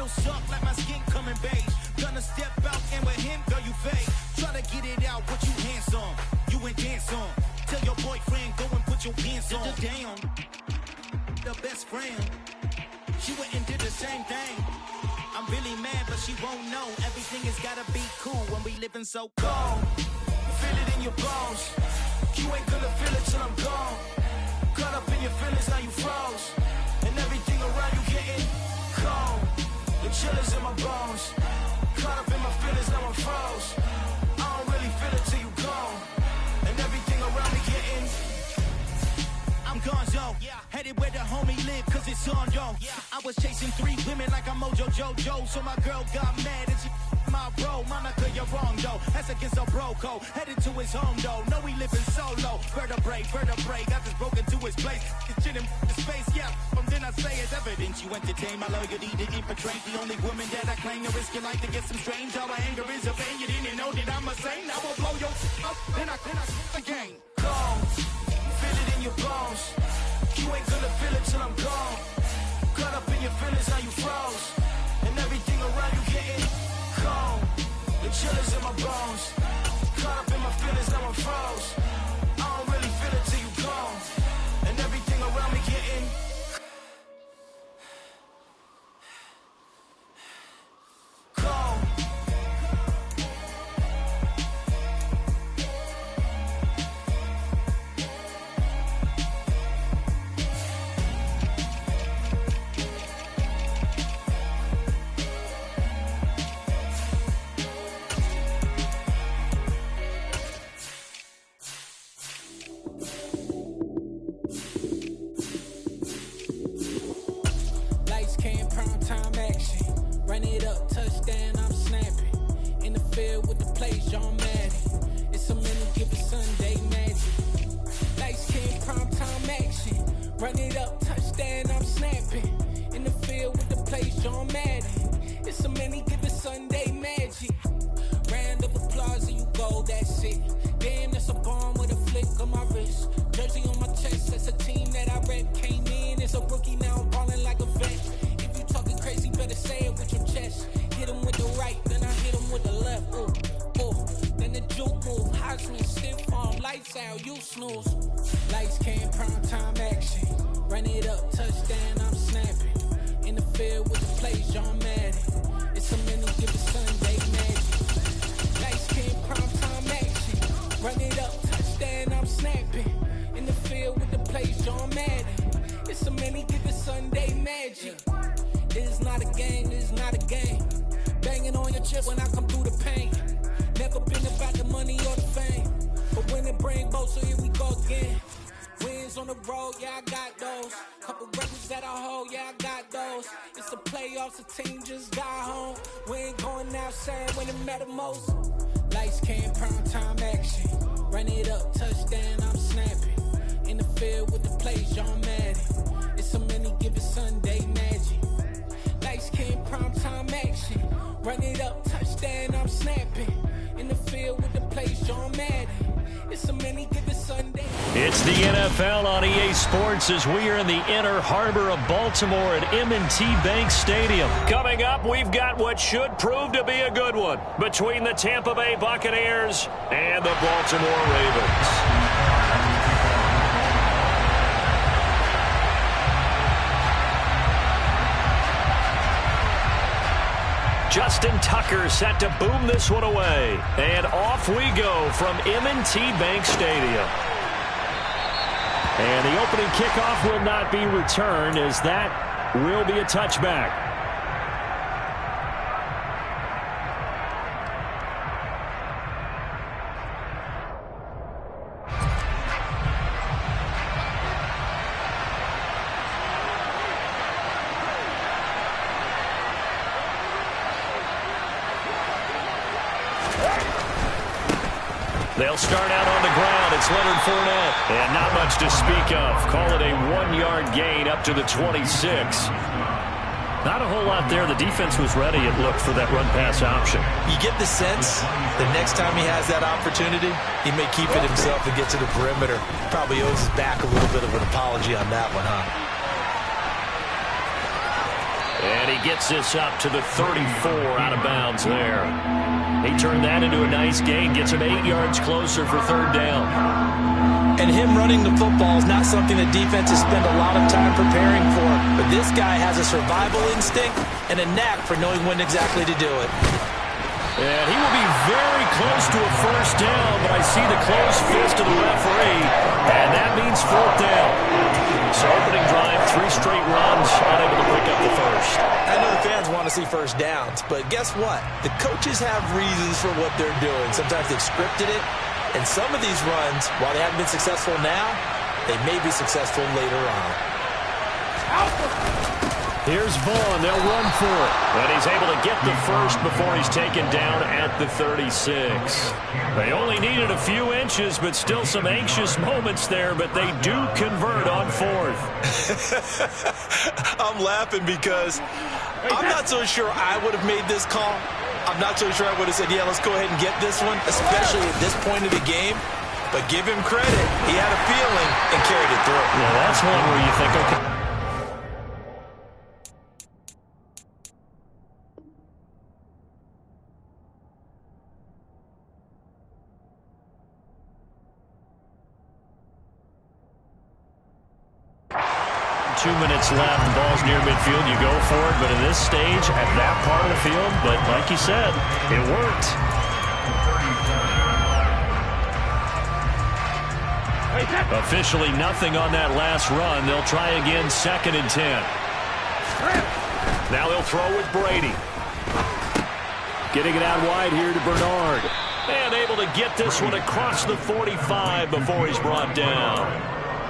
gon' suck like my skin coming beige. Gonna step out and with him, girl, you fake. Try to get it out, what you handsome. You ain't dance on. Tell your boyfriend, go and put your pants on. Down. The best friend. She went and did the same thing. I'm really mad, but she won't know. Everything has gotta be cool when we living so cold. Feel it in your bones. You ain't gonna feel it till I'm gone. Caught up in your feelings, now you froze. And everything around you getting cold. The chillers in my bones. Caught up in my feelings, now I'm froze. I don't really feel it till you gone. And everything around me getting I'm gonzo, headed where the homie live, cause it's on, yo. I was chasing 3 women like I'm Mojo Jojo, so my girl got mad and she my bro. Monica, you're wrong, though. That's against a bro code. Headed to his home, though. No, we living solo. Vertebrae, got this broken to his place. It's shit in the space, yeah. From then I say it's evidence you entertain my loyalty to infiltrate. The only woman that I claim to risk your life to get some strange. All my anger is a pain. You didn't know that I'm a saint. I will blow your up, then I again. Gone. Feel it in your bones. You ain't gonna feel it till I'm gone. Caught up in your feelings, now you froze. And everything around you getting cold. The chillers in my bones. Caught up in my feelings, now I'm froze. I don't really feel it till you gone. And everything around me getting cold. It's the NFL on EA Sports as we are in the inner harbor of Baltimore at M&T Bank Stadium. Coming up, we've got what should prove to be a good one between the Tampa Bay Buccaneers and the Baltimore Ravens. Justin Tucker set to boom this one away. And off we go from M&T Bank Stadium. And the opening kickoff will not be returned as that will be a touchback. They'll start out on the ground. It's Leonard Fournette. And not much to speak of. Call it a 1-yard gain up to the 26. Not a whole lot there. The defense was ready, it looked, for that run-pass option. You get the sense the next time he has that opportunity, he may keep it himself and get to the perimeter. Probably owes his back a little bit of an apology on that one, huh? And he gets this up to the 34 out of bounds there. He turned that into a nice gain, gets him 8 yards closer for third down. And him running the football is not something that defenses spend a lot of time preparing for. But this guy has a survival instinct and a knack for knowing when exactly to do it. And he will be very close to a first down, but I see the closed fist of the referee, and that means fourth down. So opening drive, 3 straight runs, unable to pick up the first. I know the fans want to see first downs, but guess what? The coaches have reasons for what they're doing. Sometimes they've scripted it, and some of these runs, while they haven't been successful now, they may be successful later on. Here's Vaughn. They'll run for it. And he's able to get the first before he's taken down at the 36. They only needed a few inches, but still some anxious moments there, but they do convert on fourth. I'm laughing because I'm not so sure I would have made this call. I'm not so sure I would have said, yeah, let's go ahead and get this one, especially at this point of the game. But give him credit. He had a feeling and carried it through. Yeah, that's one where you think, okay. 2 minutes left. The ball's near midfield. You go for it, but in this stage, at that part of the field, but like you said, it worked. Officially nothing on that last run. They'll try again, 2nd and 10. Now they'll throw with Brady. Getting it out wide here to Bernard. And able to get this one across the 45 before he's brought down.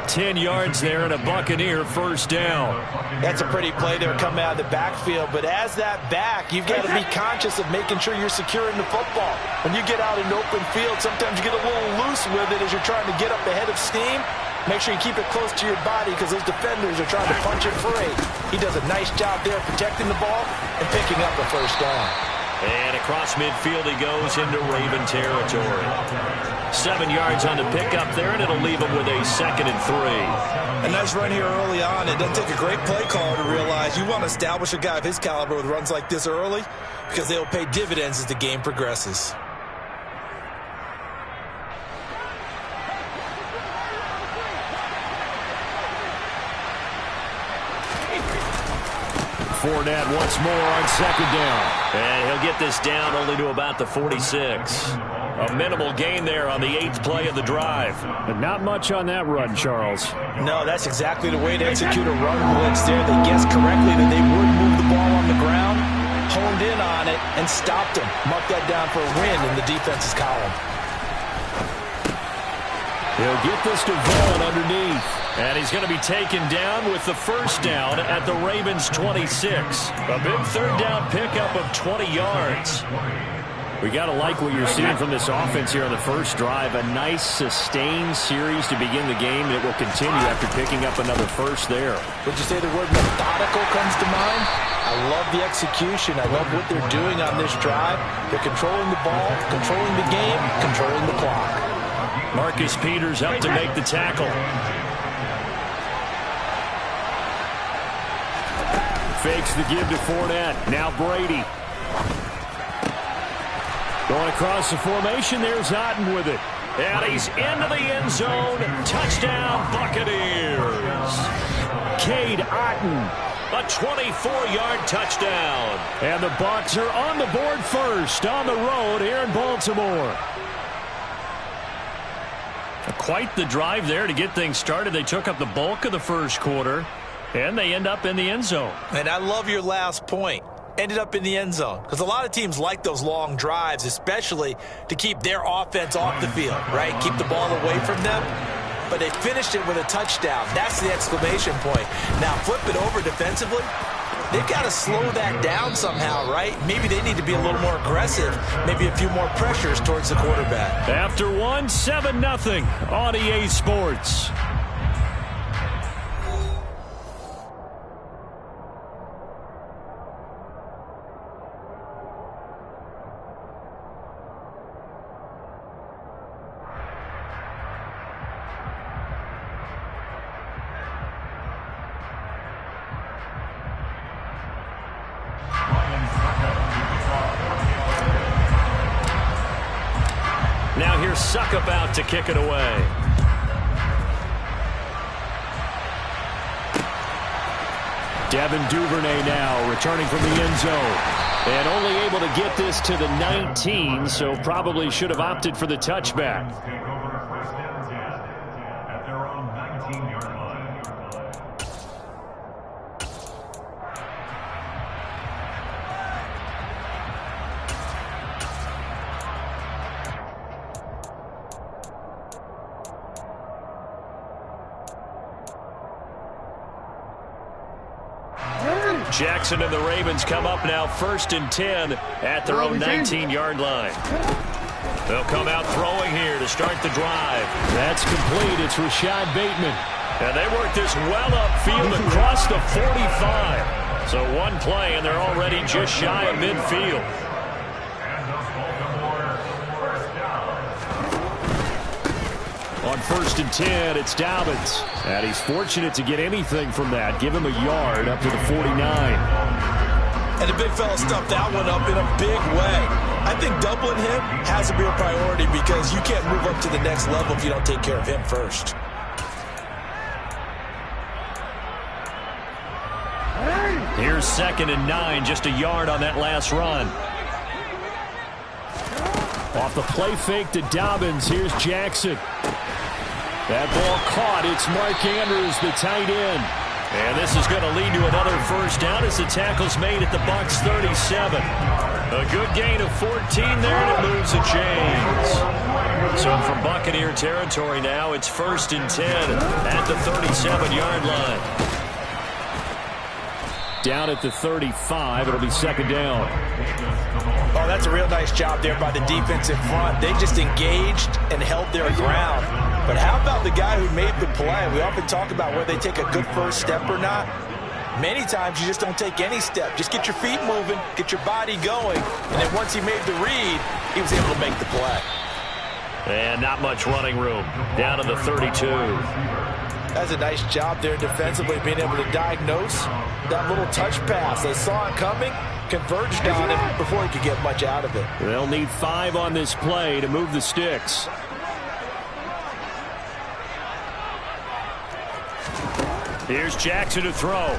10 yards there and a Buccaneer first down. That's a pretty play there coming out of the backfield. But as that back, you've got to be conscious of making sure you're securing the football. When you get out in open field, sometimes you get a little loose with it as you're trying to get up ahead of steam. Make sure you keep it close to your body because those defenders are trying to punch it free. He does a nice job there protecting the ball and picking up a first down. And across midfield he goes into Raven territory. 7 yards on the pickup there, and it'll leave him with a 2nd and 3. A nice run here early on. It doesn't take a great play caller to realize you want to establish a guy of his caliber with runs like this early because they'll pay dividends as the game progresses. Fournette once more on 2nd down. And he'll get this down only to about the 46. A minimal gain there on the 8th play of the drive. But not much on that run, Charles. No, that's exactly the way to execute a run blitz there. They guessed correctly that they would move the ball on the ground, honed in on it, and stopped him. Mark that down for a win in the defense's column. He'll get this to Vaughn underneath. And he's going to be taken down with the first down at the Ravens' 26. A big third down pickup of 20 yards. We got to like what you're seeing from this offense here on the first drive. A nice, sustained series to begin the game that will continue after picking up another first there. Would you say the word methodical comes to mind? I love the execution. I love what they're doing on this drive. They're controlling the ball, controlling the game, controlling the clock. Marcus Peters up to make the tackle. Fakes the give to Fournette. Now Brady. Going across the formation, there's Otten with it. And he's into the end zone. Touchdown, Buccaneers. Cade Otten, a 24-yard touchdown. And the Bucs are on the board first on the road here in Baltimore. Quite the drive there to get things started. They took up the bulk of the first quarter, and they end up in the end zone. And I love your last point. Ended up in the end zone. Because a lot of teams like those long drives, especially to keep their offense off the field, right? Keep the ball away from them. But they finished it with a touchdown. That's the exclamation point. Now flip it over defensively. They've got to slow that down somehow, right? Maybe they need to be a little more aggressive. Maybe a few more pressures towards the quarterback. After one, 7-0 on EA Sports. Now here's Suckup out to kick it away. Devin Duvernay now returning from the end zone. And only able to get this to the 19, so probably should have opted for the touchback. Jackson and the Ravens come up now 1st and 10 at their own 19-yard line. They'll come out throwing here to start the drive. That's complete. It's Rashad Bateman. And they work this well upfield across the 45. So one play, and they're already just shy of midfield. On 1st and 10, it's Dobbins. And he's fortunate to get anything from that. Give him a yard up to the 49. And the big fella stuffed that one up in a big way. I think doubling him has to be a priority because you can't move up to the next level if you don't take care of him first. Here's 2nd and 9, just a yard on that last run. Off the play fake to Dobbins, here's Jackson. That ball caught. It's Mark Andrews, the tight end. And this is going to lead to another first down as the tackle's made at the Bucs 37. A good gain of 14 there, and it moves the chains. So from Buccaneer territory now, it's 1st and 10 at the 37-yard line. Down at the 35, it'll be 2nd down. Oh, that's a real nice job there by the defense in front. They just engaged and held their ground. But how about the guy who made the play? We often talk about whether they take a good first step or not. Many times you just don't take any step. Just get your feet moving, get your body going, and then once he made the read, he was able to make the play. And not much running room. Down to the 32. That's a nice job there defensively, being able to diagnose that little touch pass. They saw it coming, converged on him before he could get much out of it. They'll need 5 on this play to move the sticks. Here's Jackson to throw.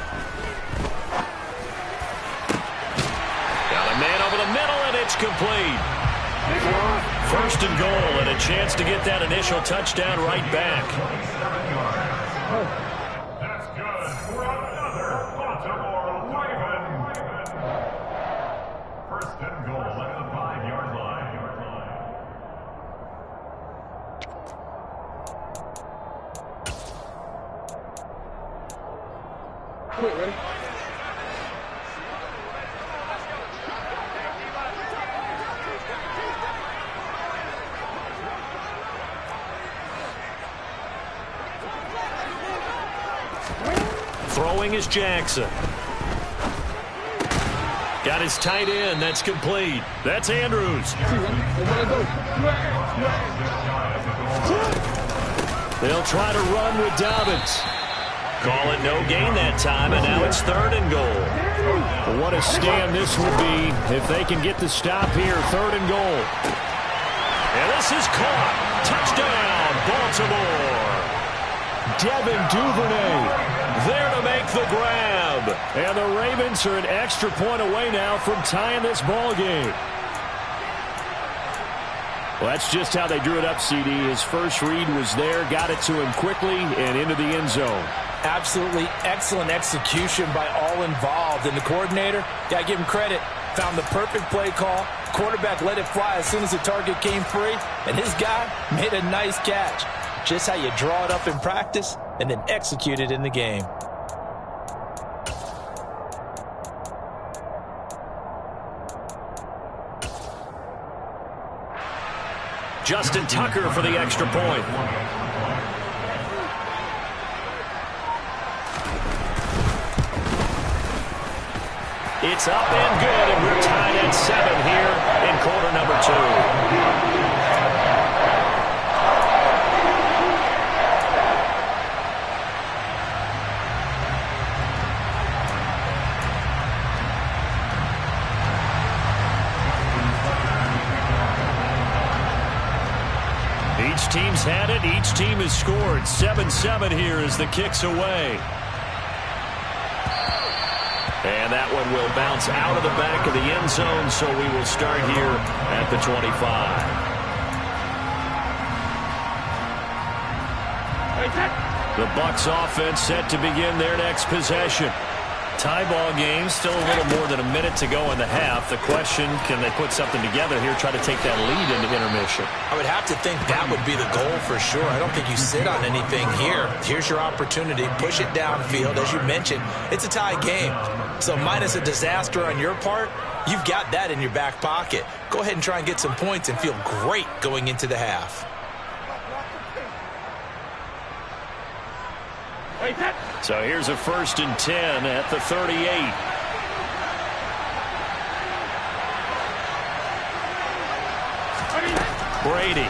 Got a man over the middle, and it's complete. 1st and goal, and a chance to get that initial touchdown right back. That's good for another Baltimore Raven. 1st and goal at the 5-yard line. Ready? Throwing is Jackson. Got his tight end. That's complete. That's Andrews. They'll try to run with Dobbins. Call it no gain that time, and now it's 3rd and goal. What a stand this will be if they can get the stop here. 3rd and goal. And this is caught. Touchdown, Baltimore. Devin Duvernay there to make the grab. And the Ravens are an extra point away now from tying this ball game. Well, that's just how they drew it up, CD. His first read was there, got it to him quickly, and into the end zone. Absolutely excellent execution by all involved. And the coordinator, got to give him credit, found the perfect play call. Quarterback let it fly as soon as the target came free, and his guy made a nice catch. Just how you draw it up in practice and then execute it in the game. Justin Tucker for the extra point. It's up and good, and we're tied at 7 here in quarter number 2. Each team's had it. Each team has scored. 7-7 here as the kick's away. And that one will bounce out of the back of the end zone, so we will start here at the 25. The Bucs offense set to begin their next possession. Tie ball game, still a little more than a minute to go in the half. The question, can they put something together here, try to take that lead into intermission? I would have to think that would be the goal for sure. I don't think you sit on anything here. Here's your opportunity. Push it downfield. As you mentioned, it's a tie game. So minus a disaster on your part, you've got that in your back pocket. Go ahead and try and get some points and feel great going into the half. So here's a 1st and 10 at the 38. Brady.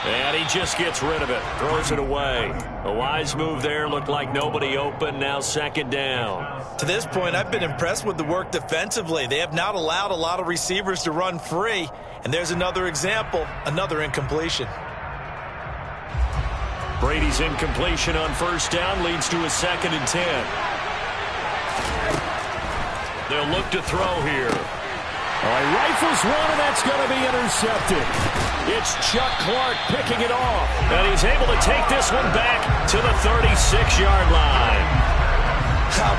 And he just gets rid of it. Throws it away. A wise move there. Looked like nobody open. Now 2nd down. To this point, I've been impressed with the work defensively. They have not allowed a lot of receivers to run free. And there's another example, another incompletion. Brady's incompletion on 1st down leads to a 2nd and 10. They'll look to throw here. He rifles one, and that's going to be intercepted. It's Chuck Clark picking it off. And he's able to take this one back to the 36-yard line.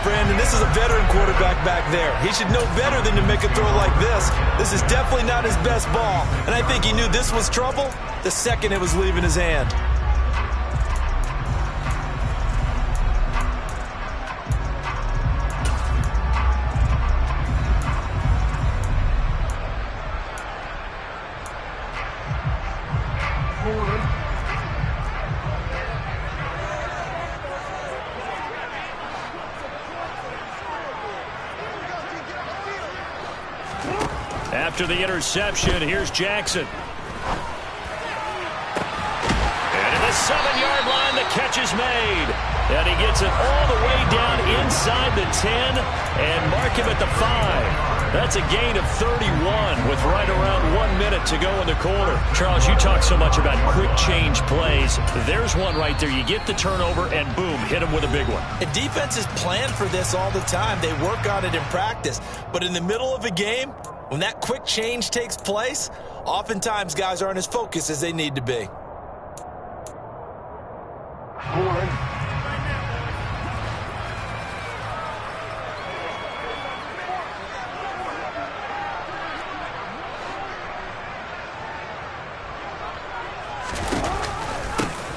Brandon, this is a veteran quarterback back there. He should know better than to make a throw like this. This is definitely not his best ball. And I think he knew this was trouble the second it was leaving his hand. After the interception, here's Jackson. And at the 7-yard line, the catch is made. And he gets it all the way down inside the 10 and mark him at the 5. That's a gain of 31 with right around 1 minute to go in the quarter. Charles, you talk so much about quick change plays. There's one right there. You get the turnover and boom, hit him with a big one. And defenses plan for this all the time. They work on it in practice. But in the middle of a game, when that quick change takes place, oftentimes guys aren't as focused as they need to be.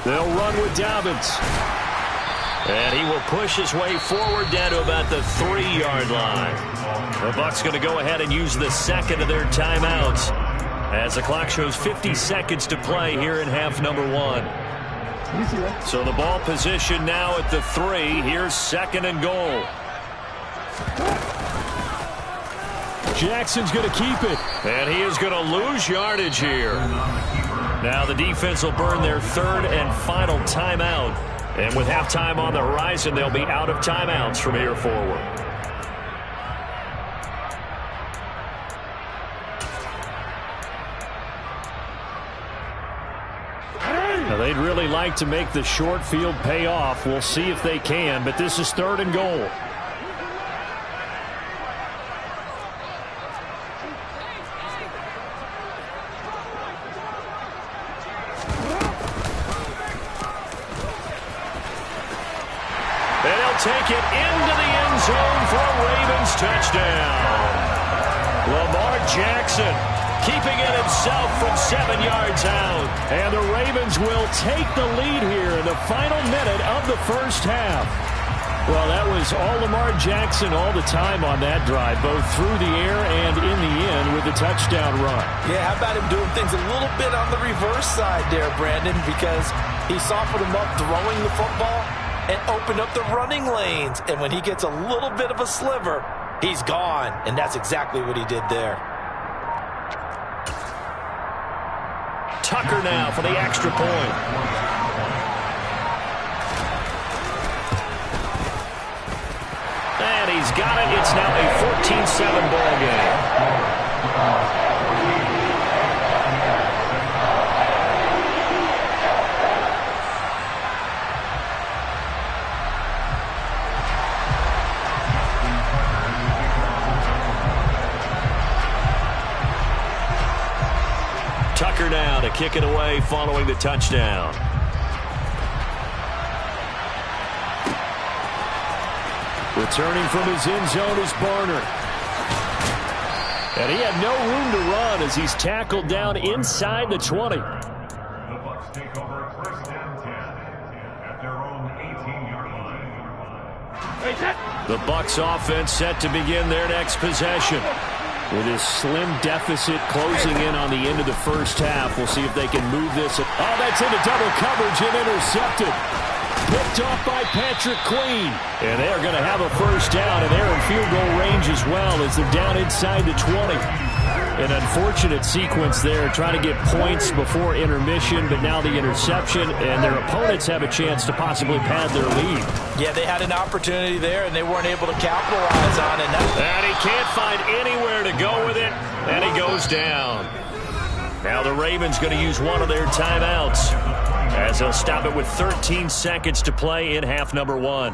They'll run with Dobbins. And he will push his way forward down to about the 3-yard line. The Bucs going to go ahead and use the 2nd of their timeouts as the clock shows 50 seconds to play here in half number 1. So the ball position now at the 3. Here's 2nd and goal. Jackson's going to keep it. And he is going to lose yardage here. Now the defense will burn their 3rd and final timeout. And with halftime on the horizon, they'll be out of timeouts from here forward. Now they'd really like to make the short field pay off. We'll see if they can, but this is 3rd and goal. Take it into the end zone for a Ravens touchdown. Lamar Jackson keeping it himself from 7 yards out. And the Ravens will take the lead here in the final minute of the 1st half. Well, that was all Lamar Jackson all the time on that drive, both through the air and in the end with the touchdown run. Yeah, how about him doing things a little bit on the reverse side there, Brandon, because he softened him up throwing the football and opened up the running lanes. And when he gets a little bit of a sliver, he's gone. And that's exactly what he did there. Tucker now for the extra point. And he's got it. It's now a 14-7 ball game. Tucker now to kick it away following the touchdown. Returning from his end zone is Barner. And he had no room to run as he's tackled down inside the 20. The Bucs take over first and 10 at their own 18-yard line. The Bucs offense set to begin their next possession. With his slim deficit closing in on the end of the first half, we'll see if they can move this. Oh, that's into double coverage and intercepted. Picked off by Patrick Queen. And they are going to have a first down, and they're in field goal range as well as they're down inside the 20. An unfortunate sequence there, trying to get points before intermission, but now the interception, and their opponents have a chance to possibly pad their lead. Yeah, they had an opportunity there, and they weren't able to capitalize on it. And he can't find anywhere to go with it, and he goes down. Now the Ravens going to use one of their timeouts as they'll stop it with 13 seconds to play in half number 1.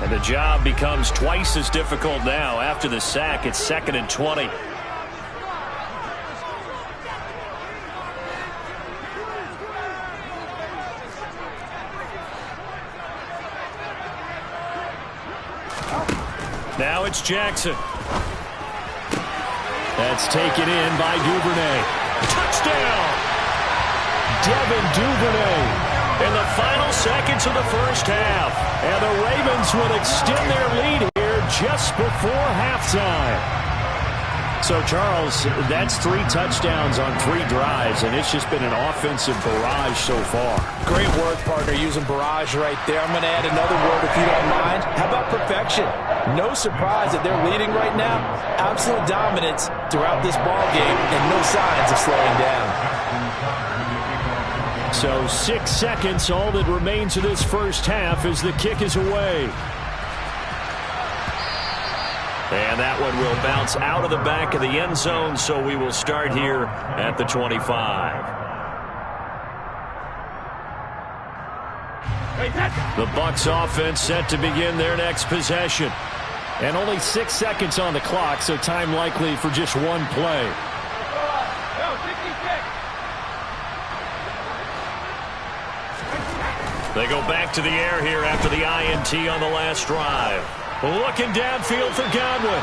And the job becomes twice as difficult now. After the sack, it's 2nd and 20. Now it's Jackson. That's taken in by Duvernay. Touchdown! Devin Duvernay in the final seconds of the first half. And the Ravens will extend their lead here just before halftime. So, Charles, that's 3 touchdowns on 3 drives, and it's just been an offensive barrage so far. Great work, partner, using barrage right there. I'm going to add another word if you don't mind. How about perfection? No surprise that they're leading right now. Absolute dominance throughout this ball game and no signs of slowing down. So 6 seconds, all that remains of this first half as the kick is away. And that one will bounce out of the back of the end zone, so we will start here at the 25. The Bucs offense set to begin their next possession. And only 6 seconds on the clock, so time likely for just one play. They go back to the air here after the INT on the last drive. Looking downfield for Godwin.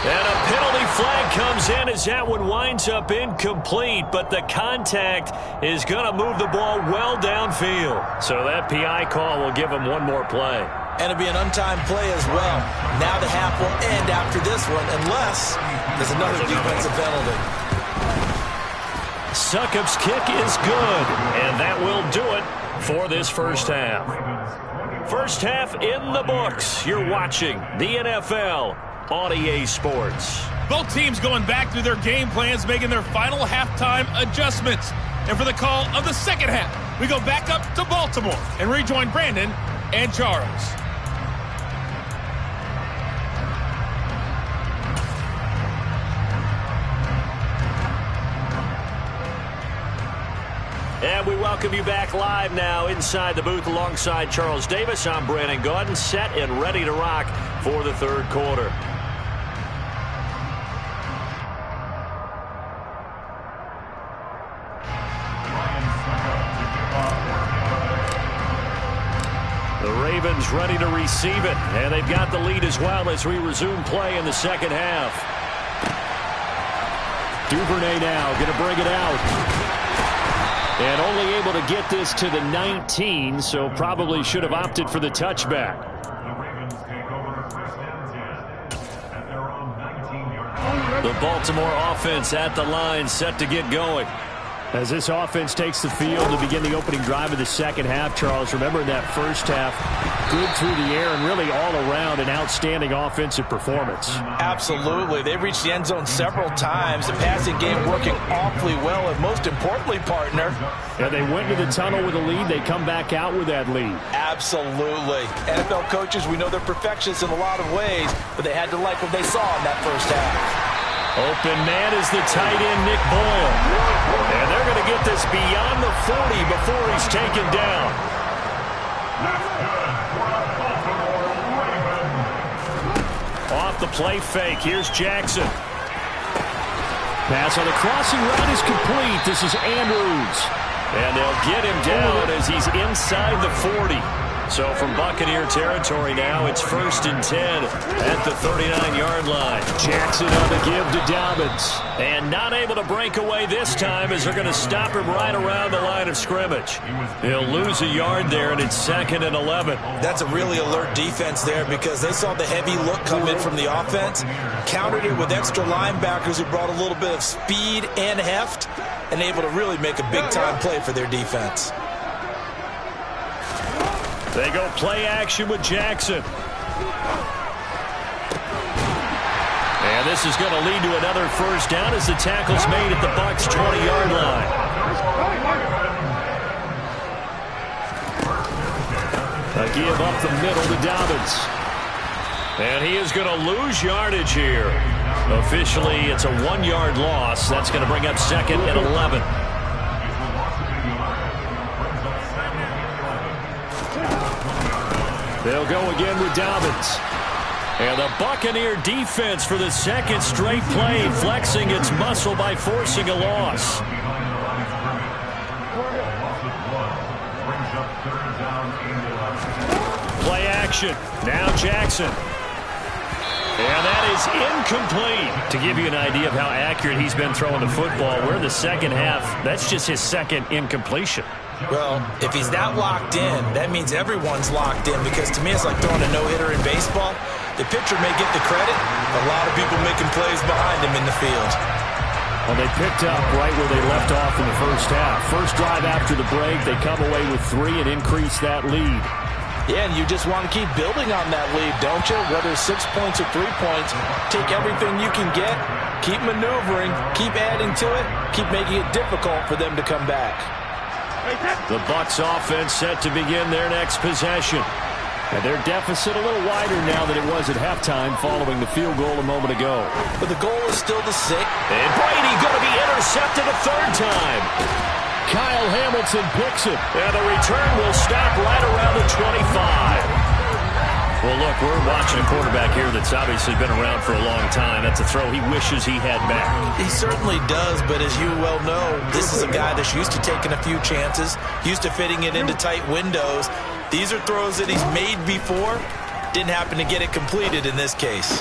And a penalty flag comes in as that one winds up incomplete, but the contact is going to move the ball well downfield. So that PI call will give him one more play. And it'll be an untimed play as well. Now the half will end after this one, unless there's another defensive penalty. Succop's kick is good, and that will do it for this first half. First half in the books. You're watching the NFL on EA Sports. Both teams going back through their game plans, making their final halftime adjustments. And for the call of the second half, we go back up to Baltimore and rejoin Brandon and Charles. And we welcome you back live now inside the booth alongside Charles Davis. I'm Brandon Gaudin, set and ready to rock for the third quarter. The Ravens ready to receive it, and they've got the lead as well as we resume play in the second half. Duvernay now going to bring it out. And only able to get this to the 19, so probably should have opted for the touchback. The Ravens take over first and 10 at their own 19-yard line. The Baltimore offense at the line, set to get going. As this offense takes the field to begin the opening drive of the second half, Charles, remember in that first half, good through the air and really all around an outstanding offensive performance. Absolutely. They reached the end zone several times. The passing game working awfully well, and most importantly, partner. And they went into the tunnel with a lead. They come back out with that lead. Absolutely. NFL coaches, we know they're perfectionists in a lot of ways, but they had to like what they saw in that first half. Open man is the tight end, Nick Boyle. And they're going to get this beyond the 40 before he's taken down. Off the play fake. Here's Jackson. Pass on the crossing route is complete. This is Andrews. And they'll get him down as he's inside the 40. So from Buccaneer territory now, it's 1st and 10 at the 39-yard line. Jackson on the give to Dobbins. And not able to break away this time as they're going to stop him right around the line of scrimmage. He'll lose a yard there, and it's 2nd and 11. That's a really alert defense there because they saw the heavy look come in from the offense, countered it with extra linebackers who brought a little bit of speed and heft, and able to really make a big-time play for their defense. They go play action with Jackson. And this is going to lead to another first down as the tackle's made at the Bucs' 20-yard line. A give up the middle to Dobbins. And he is going to lose yardage here. Officially, it's a 1-yard loss. That's going to bring up 2nd and 11. They'll go again with Dobbins. And the Buccaneer defense for the second straight play, flexing its muscle by forcing a loss. Play action. Now Jackson. And that is incomplete. To give you an idea of how accurate he's been throwing the football, we're in the second half. That's just his second incompletion. Well, if he's that locked in, that means everyone's locked in because to me it's like throwing a no-hitter in baseball. The pitcher may get the credit, a lot of people making plays behind him in the field. Well, they picked up right where they left off in the first half. First drive after the break, they come away with 3 and increase that lead. Yeah, and you just want to keep building on that lead, don't you? Whether 6 points or 3 points, take everything you can get, keep maneuvering, keep adding to it, keep making it difficult for them to come back. The Bucs offense set to begin their next possession. And their deficit a little wider now than it was at halftime following the field goal a moment ago. But the goal is still the same. And Brady going to be intercepted a 3rd time. Kyle Hamilton picks it. And the return will stop right around the 25. Well, look, we're watching a quarterback here that's obviously been around for a long time. That's a throw he wishes he had back. He certainly does, but as you well know, this is a guy that's used to taking a few chances, used to fitting it into tight windows. These are throws that he's made before. Didn't happen to get it completed in this case.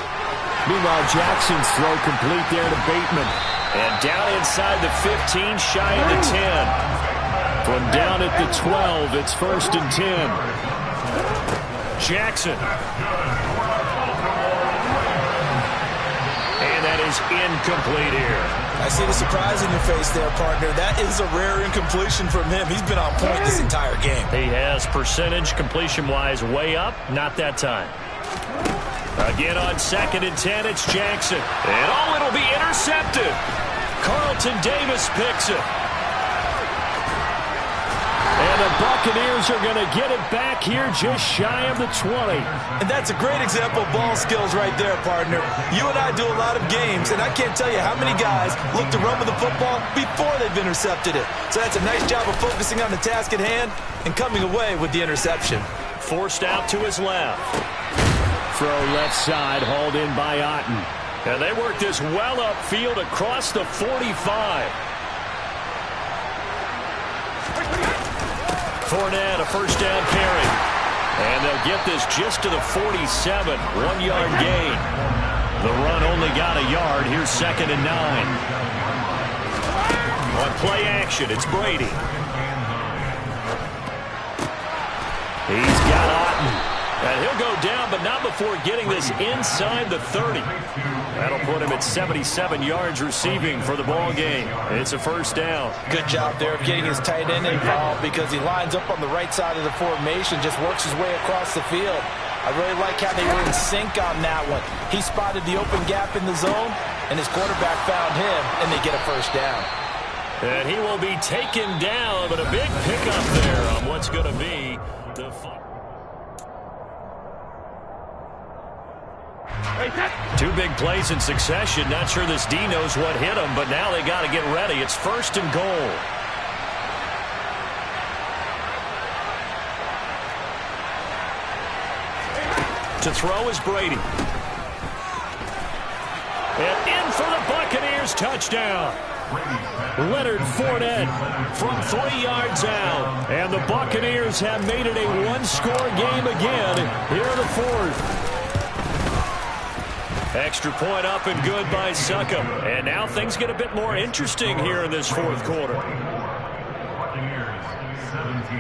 Meanwhile, Jackson's throw complete there to Bateman. And down inside the 15, shy of the 10. From down at the 12, it's 1st and 10. Jackson. And that is incomplete here. I see the surprise in your face there, partner. That is a rare incompletion from him. He's been on point this entire game. He has percentage completion-wise way up. Not that time. Again on 2nd and 10, it's Jackson. And it'll be intercepted. Carlton Davis picks it. And the Buccaneers are going to get it back here just shy of the 20. And that's a great example of ball skills right there, partner. You and I do a lot of games, and I can't tell you how many guys look to run with the football before they've intercepted it. So that's a nice job of focusing on the task at hand and coming away with the interception. Forced out to his left. Throw left side, hauled in by Otten. And they work this well upfield across the 45. Fournette, a first down carry. And they'll get this just to the 47. 1-yard gain. The run only got a yard. Here's 2nd and 9. On play action, it's Brady. He's got Otten. And he'll go down, but not before getting this inside the 30. That'll put him at 77 yards receiving for the ball game. It's a first down. Good job there of getting his tight end involved because he lines up on the right side of the formation, just works his way across the field. I really like how they were in sync on that one. He spotted the open gap in the zone, and his quarterback found him, and they get a first down. And he will be taken down, but a big pickup there on what's going to be the... Two big plays in succession. Not sure this D knows what hit him, but now they got to get ready. It's first and goal. To throw is Brady. And in for the Buccaneers, touchdown. Leonard Fournette from 3 yards out. And the Buccaneers have made it a one-score game again here in the fourth. Extra point up and good by Succop. And now things get a bit more interesting here in this fourth quarter. Buccaneers 17.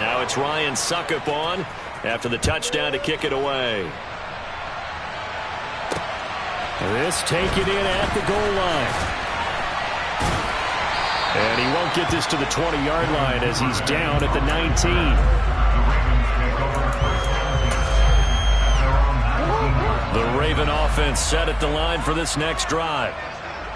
Now it's Ryan Succop on after the touchdown to kick it away. This taken in at the goal line. And he won't get this to the 20-yard line as he's down at the 19. The Raven offense set at the line for this next drive.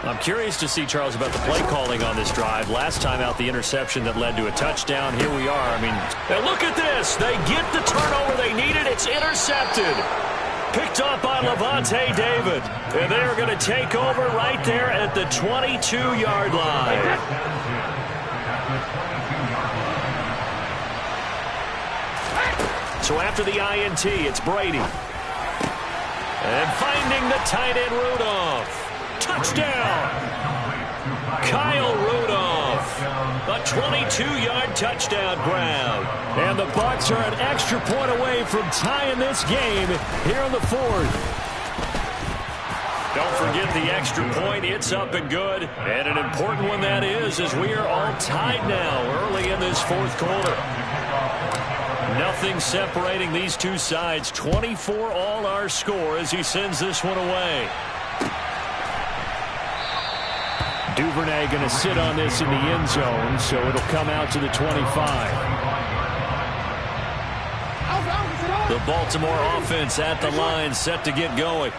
I'm curious to see, Charles, about the play calling on this drive. Last time out, the interception that led to a touchdown. Here we are. I mean, and look at this. They get the turnover they needed. It's intercepted. Picked up by Levante David. And they are going to take over right there at the 22-yard line. So after the INT, it's Brady. And finding the tight end Rudolph. Touchdown! Kyle Rudolph. A 22-yard touchdown grab. And the Bucs are an extra point away from tying this game here in the fourth. Don't forget the extra point. It's up and good. And an important one that is, as we are all tied now early in this fourth quarter. Nothing separating these two sides. 24 all our score as he sends this one away. Duvernay going to sit on this in the end zone, so it'll come out to the 25. The Baltimore offense at the line, set to get going.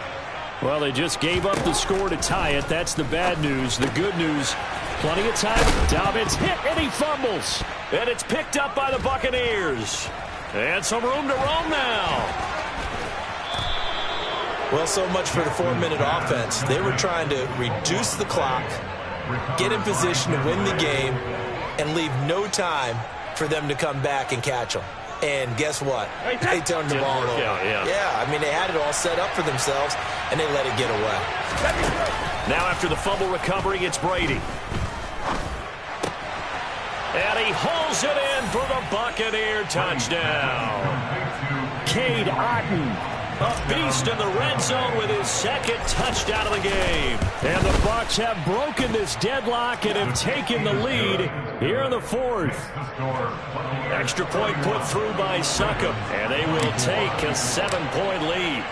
Well, they just gave up the score to tie it. That's the bad news. The good news, plenty of time. Dobbins hit, and he fumbles. And it's picked up by the Buccaneers. And some room to roam now. Well, so much for the 4-minute offense. They were trying to reduce the clock, get in position to win the game, and leave no time for them to come back and catch them. And guess what? They turned the ball over. Yeah, I mean, they had it all set up for themselves, and they let it get away. Now after the fumble recovery, it's Brady. And he hauls it in for the Buccaneer touchdown. Cade Otton. A beast in the red zone with his second touchdown of the game. And the Bucs have broken this deadlock and have taken the lead here in the fourth. Extra point put through by Succop, and they will take a 7-point lead.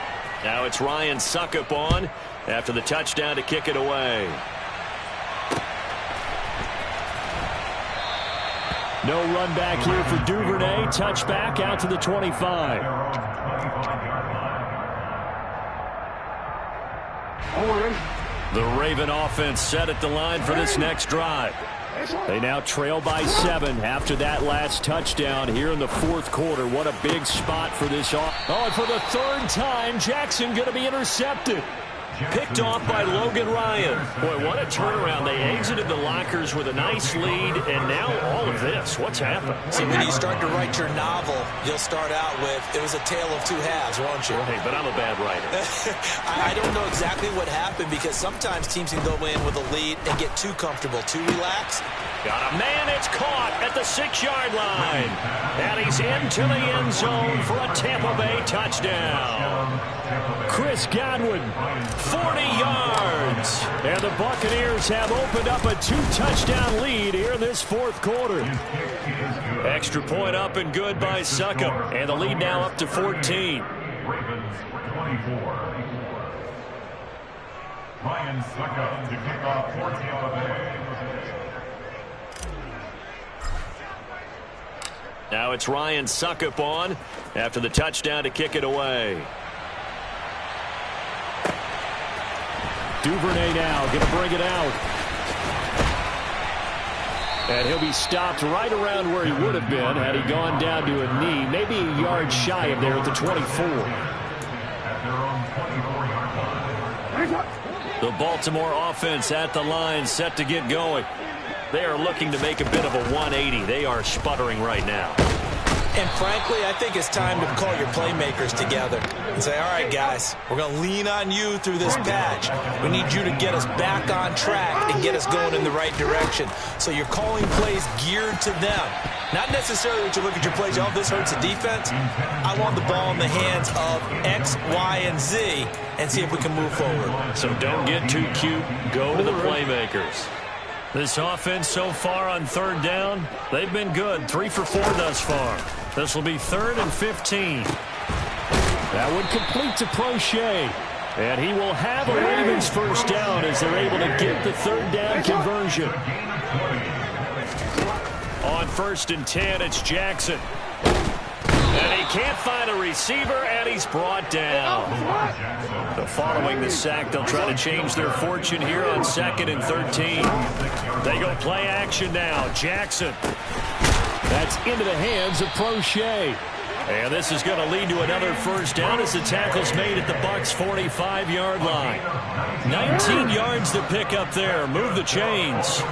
Now it's Ryan Succop on after the touchdown to kick it away. No run back here for Duvernay. Touchback out to the 25. The Raven offense set at the line for this next drive. They now trail by 7 after that last touchdown here in the fourth quarter. What a big spot for this off. Oh, and for the third time, Jackson going to be intercepted. Picked off by Logan Ryan. Boy, what a turnaround. They exited the lockers with a nice lead, and now all of this. What's happened? See, when you start to write your novel, you'll start out with, it was a tale of two halves, won't you? Hey, but I'm a bad writer. I don't know exactly what happened because sometimes teams can go in with a lead and get too comfortable, too relaxed. Got a man, it's caught, at the 6-yard line. And he's into the end zone for a Tampa Bay touchdown. Chris Godwin, 40 yards. and the Buccaneers have opened up a 2-touchdown lead here in this fourth quarter. Extra point up and good by Succop. And the lead now up to 14. Ravens 24. Ryan Succop to kick off for Tampa Bay. Now it's Ryan Succop on after the touchdown to kick it away. Duvernay now going to bring it out. And he'll be stopped right around where he would have been had he gone down to a knee, maybe a yard shy of there at the 24. At their own 24-yard line. The Baltimore offense at the line, set to get going. They are looking to make a bit of a 180. They are sputtering right now. And frankly, I think it's time to call your playmakers together and say, all right, guys, we're going to lean on you through this patch. We need you to get us back on track and get us going in the right direction. So you're calling plays geared to them. Not necessarily that you look at your plays, oh, this hurts the defense. I want the ball in the hands of X, Y, and Z and see if we can move forward. So don't get too cute. Go to the playmakers. This offense so far on third down, they've been good. 3 for 4 thus far. This will be 3rd and 15. That would complete to Prochet. And he will have a Ravens first down as they're able to get the third down conversion. On 1st and 10, it's Jackson. And he can't find a receiver, and he's brought down. So following the sack, they'll try to change their fortune here on 2nd and 13. They go play action now. Jackson. That's into the hands of Prochet. And this is going to lead to another first down as the tackle's made at the Bucs' 45-yard line. 19 yards to pick up there. Move the chains.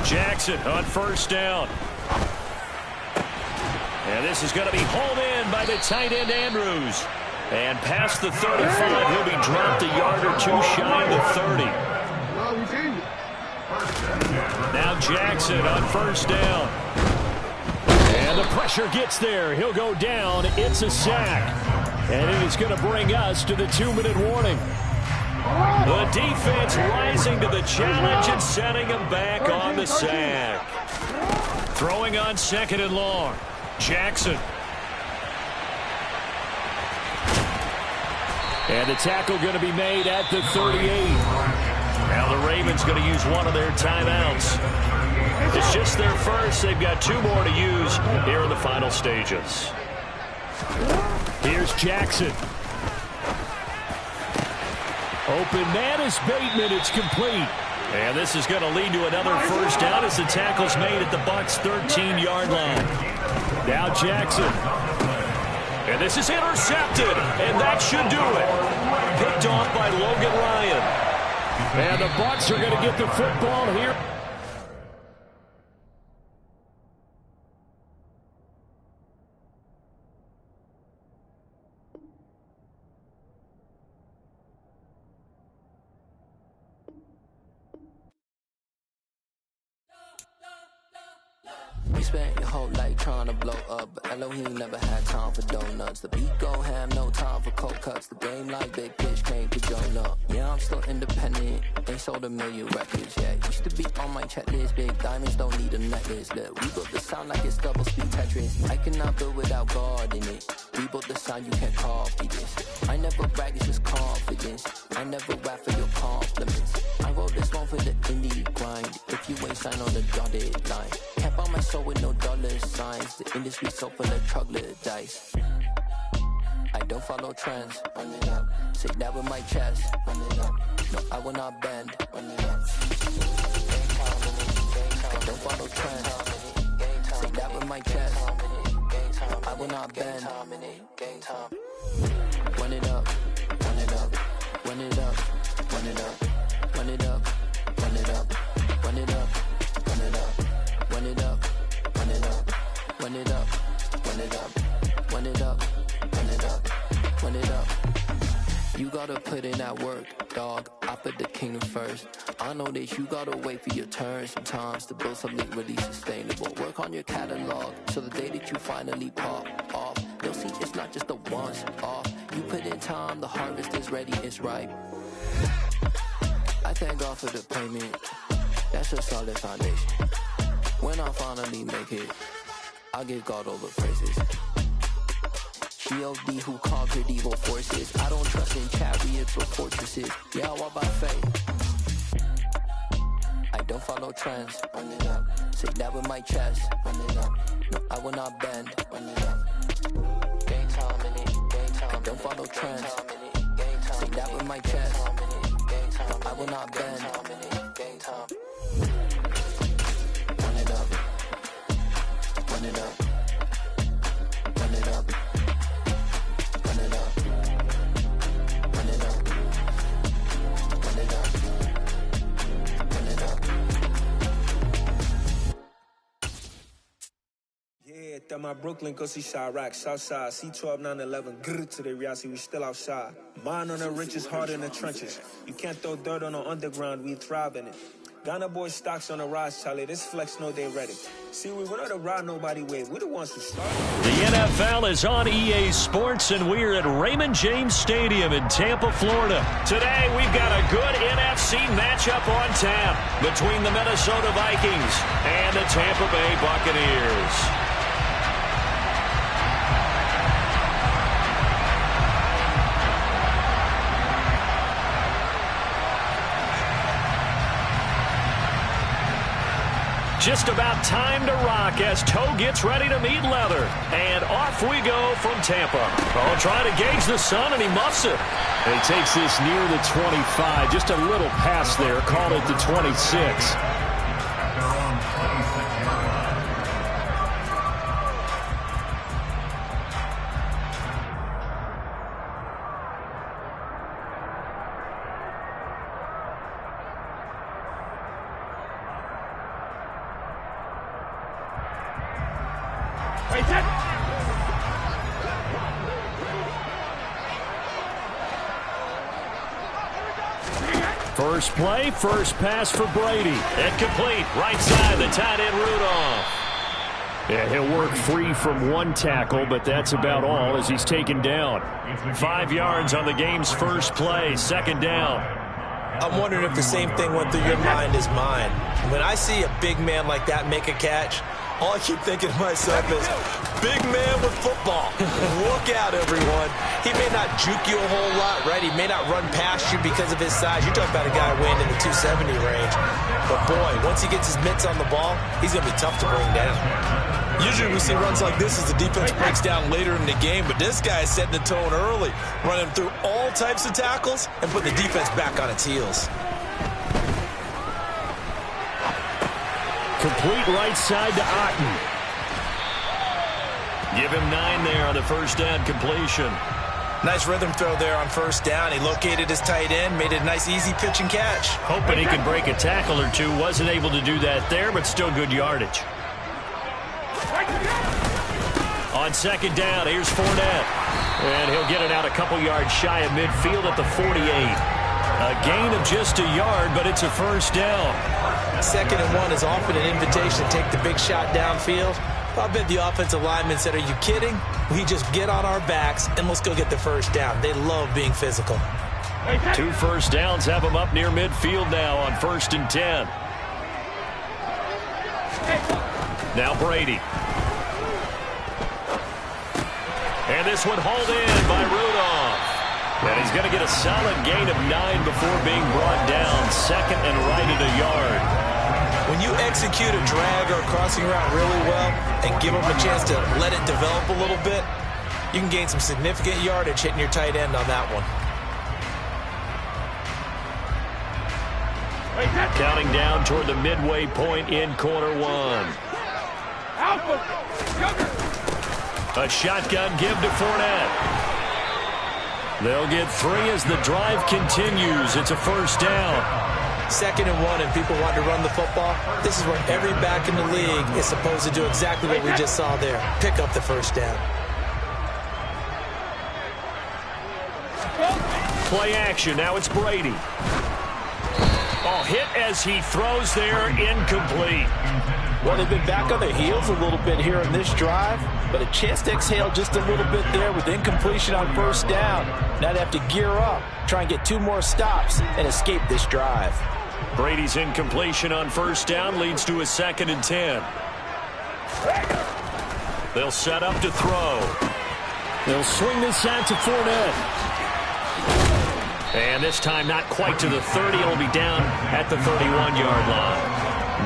Jackson on 1st down. And this is going to be hauled in by the tight end Andrews. And past the 35, he'll be dropped a yard or 2 shy of the 30. Now Jackson on 1st down. And the pressure gets there. He'll go down. It's a sack. And it is going to bring us to the 2-minute warning. The defense rising to the challenge and setting him back on the sack. Throwing on 2nd and long. Jackson. And the tackle going to be made at the 38. Now the Ravens going to use one of their timeouts. It's just their first. They've got 2 more to use here in the final stages. Here's Jackson. Open man is Bateman. It's complete. And this is going to lead to another first down as the tackle's made at the Bucs' 13-yard line. Now Jackson. And this is intercepted, and that should do it. Picked off by Logan Ryan. And the Bucs are going to get the football here. You spent your whole life trying to blow up, but Elohim never had time for donuts. The beat go ham, no time for cold cuts. The game like big pitch came to join up. Yeah, I'm still independent, ain't sold a million records yet. Used to be on my checklist, big diamonds don't need a necklace. Look, we built the sound like it's double speed Tetris. I cannot build without God in it. We built the sound, you can't copy this. I never brag, it's just confidence. I never rap for your compliments. I wrote this one for the indie grind. If you ain't signed on the dotted line, can't buy my soul with no dollar signs. The industry so full of troglodytes. I don't follow trends. Run it up. Say that with my chest. Run it up. No, I will not bend. Run it up. I don't follow trends. Say that with my chest. I will not bend. Run it up. Run it up. Run it up. Run it up. Run it up. Run it up. Run it up. Run it up. Run it up. Run it up. Run it up. Run it up. Run it up. Run it up. Run it up. You gotta put in that work, dog. I put the kingdom first. I know that you gotta wait for your turn sometimes to build something really sustainable. Work on your catalog so the day that you finally pop off, you'll see it's not just a once off. You put in time, the harvest is ready, it's ripe. I thank God for the payment, that's a solid foundation. When I finally make it, I give God all the praises. G.O.D. who conquered evil forces. I don't trust in chariots or fortresses. Yeah, I walk by faith. I don't follow trends. Run it up. Say that with my chest. Run it up. No, I will not bend. Run it up. Game time in it. Game time. I don't follow trends. Say that with my chest. No, I will not bend. Game time. Run it up. Run it up. Run it up. Run it up. Run it up. Run it up. Run it up. Yeah, that my Brooklyn, go see Chirac, Southside, C12, 911, grrr to the reality, we still outside. Mine on the riches, hard in the trenches. You can't throw dirt on the underground, we thrive in it. Ghana boys stocks on the rise, Charlie. This flex know they ready. See, we're not a ride nobody wave. We're the ones who started. The NFL is on EA Sports, and we're at Raymond James Stadium in Tampa, Florida. Today, we've got a good NFC matchup on tap between the Minnesota Vikings and the Tampa Bay Buccaneers. Just about time to rock as toe gets ready to meet leather. And off we go from Tampa. Oh, trying to gauge the sun, and he muffs it. And he takes this near the 25. Just a little pass there. Called it the 26. First play, first pass for Brady. Incomplete. Right side, the tight end Rudolph. Yeah, he'll work free from one tackle, but that's about all as he's taken down. 5 yards on the game's first play, second down. I'm wondering if the same thing went through your mind as mine. When I see a big man like that make a catch, all I keep thinking to myself is, big man with football. Look out, everyone. He may not juke you a whole lot, right? He may not run past you because of his size. You're talking about a guy weighing in the 270 range. But, boy, once he gets his mitts on the ball, he's going to be tough to bring down. Usually we see runs like this as the defense breaks down later in the game, but this guy is setting the tone early, running through all types of tackles and putting the defense back on its heels. Complete right side to Otten. Give him 9 there on the first down completion. Nice rhythm throw there on first down. He located his tight end, made it a nice easy pitch and catch. Hoping he could break a tackle or two. Wasn't able to do that there, but still good yardage. On second down, here's Fournette. And he'll get it out a couple yards shy of midfield at the 48. A gain of just a yard, but it's a first down. 2nd and 1 is often an invitation to take the big shot downfield. I bet the offensive linemen said, are you kidding? We just get on our backs and let's go get the first down. They love being physical. 2 first downs have them up near midfield now on 1st and 10. Now Brady. And this one hauled in by Rudolph. And he's going to get a solid gain of 9 before being brought down. 2nd and right at a yard. When you execute a drag or a crossing route really well and give them a chance to let it develop a little bit, you can gain some significant yardage hitting your tight end on that one. Counting down toward the midway point in quarter 1. A shotgun give to Fournette. They'll get 3 as the drive continues. It's a first down. 2nd and 1 and people want to run the football. This is where every back in the league is supposed to do exactly what we just saw there. Pick up the first down. Play action. Now it's Brady. Oh, hit as he throws there, incomplete. Well, they've been back on their heels a little bit here in this drive, but a chance to exhale just a little bit there with incompletion on first down. Now they have to gear up, try and get 2 more stops, and escape this drive. Brady's incompletion on first down leads to a 2nd and 10. They'll set up to throw. They'll swing this out to Fournette. And this time not quite to the 30. It'll be down at the 31-yard line.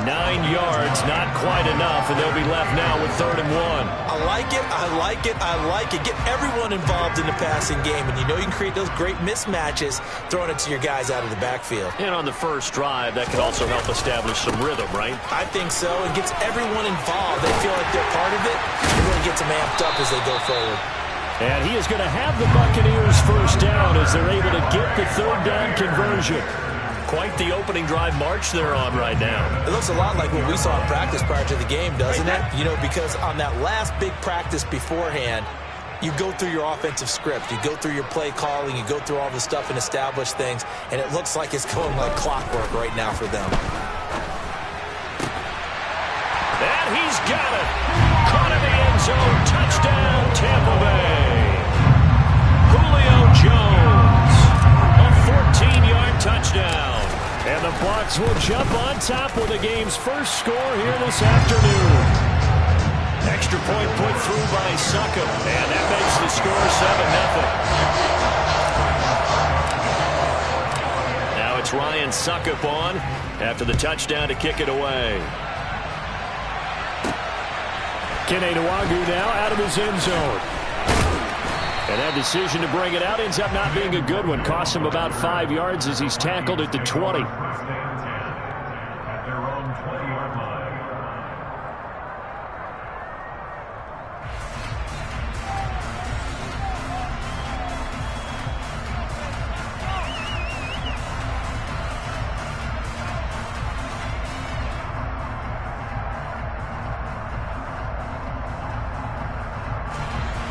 9 yards, not quite enough, and they'll be left now with 3rd and 1. I like it, I like it, I like it. Get everyone involved in the passing game, and you know you can create those great mismatches throwing it to your guys out of the backfield. And on the first drive, that could also help establish some rhythm, right? I think so. It gets everyone involved. They feel like they're part of it. It really gets them amped up as they go forward. And he is going to have the Buccaneers first down as they're able to get the 3rd down conversion. Quite the opening drive march they're on right now. It looks a lot like what we saw in practice prior to the game, doesn't it? You know, because on that last big practice beforehand, you go through your offensive script. You go through your play calling. You go through all the stuff and establish things. And it looks like it's going like clockwork right now for them. And he's got it. Caught in the end zone. Touchdown, Tampa Bay. Julio Jones. A 14-yard touchdown. And the Bucs will jump on top with the game's first score here this afternoon. Extra point put through by Succop, and that makes the score 7-0. Now it's Ryan Succop on after the touchdown to kick it away. Kene Nwangwu now out of his end zone. And that decision to bring it out ends up not being a good one. Costs him about 5 yards as he's tackled at the 20. At their own 20-yard line.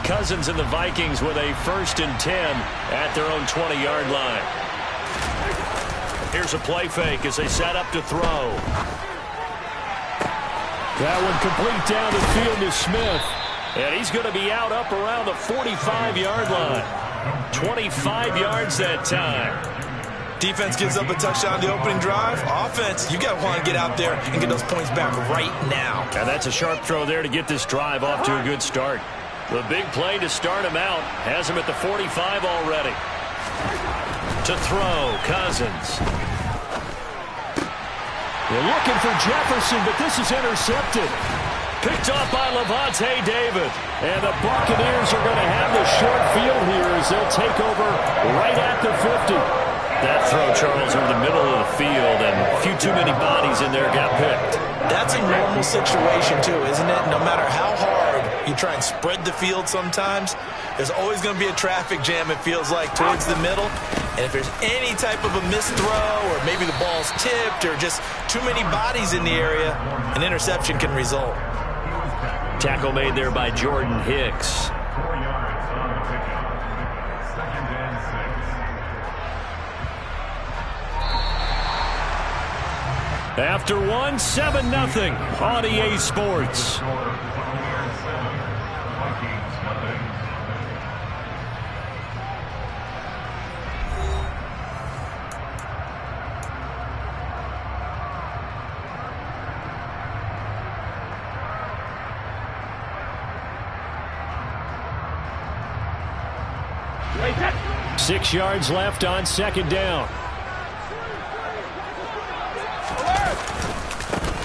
Cousins and the Vikings with a 1st and 10 at their own 20-yard line. Here's a play fake as they set up to throw. That one complete down the field to Smith. And he's going to be out up around the 45-yard line. 25 yards that time. Defense gives up a touchdown the opening drive. Offense, you got to want to get out there and get those points back right now. And that's a sharp throw there to get this drive off to a good start. The big play to start him out has him at the 45 already. To throw, Cousins. They're looking for Jefferson, but this is intercepted. Picked off by Levante David. And the Buccaneers are going to have the short field here as they'll take over right at the 50. That throw, Charles, over the middle of the field, and a few too many bodies in there got picked. That's a normal situation, too, isn't it? No matter how hard you try and spread the field sometimes, there's always going to be a traffic jam, it feels like, towards the middle. And if there's any type of a missed throw or maybe the ball's tipped or just too many bodies in the area, an interception can result. Tackle made there by Jordan Hicks. 4 yards on the pickup. 2nd and 6. After one, 7-0 on EA Sports. Buccaneers 7, Vikings nothing. Wait, 6 yards left on 2nd down.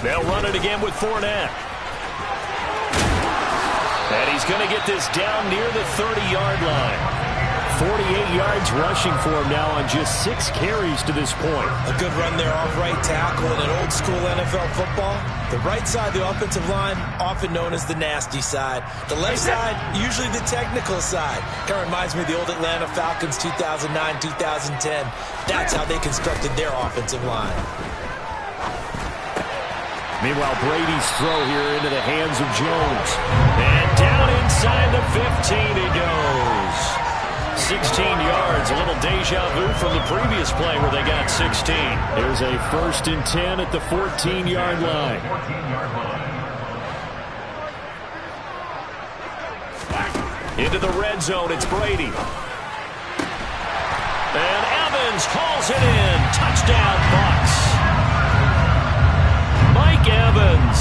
They'll run it again with Fournette. And he's going to get this down near the 30-yard line. 48 yards rushing for him now on just 6 carries to this point. A good run there off right tackle in an old school NFL football. The right side of the offensive line, often known as the nasty side. The left side, usually the technical side. Kind of reminds me of the old Atlanta Falcons 2009, 2010. That's how they constructed their offensive line. Meanwhile, Brady's throw here into the hands of Jones. And down inside the 15 he goes. 16 yards. A little deja vu from the previous play where they got 16. Here's a 1st and 10 at the 14-yard line. Into the red zone, it's Brady. And Evans hauls it in. Touchdown, Bucs. Mike Evans,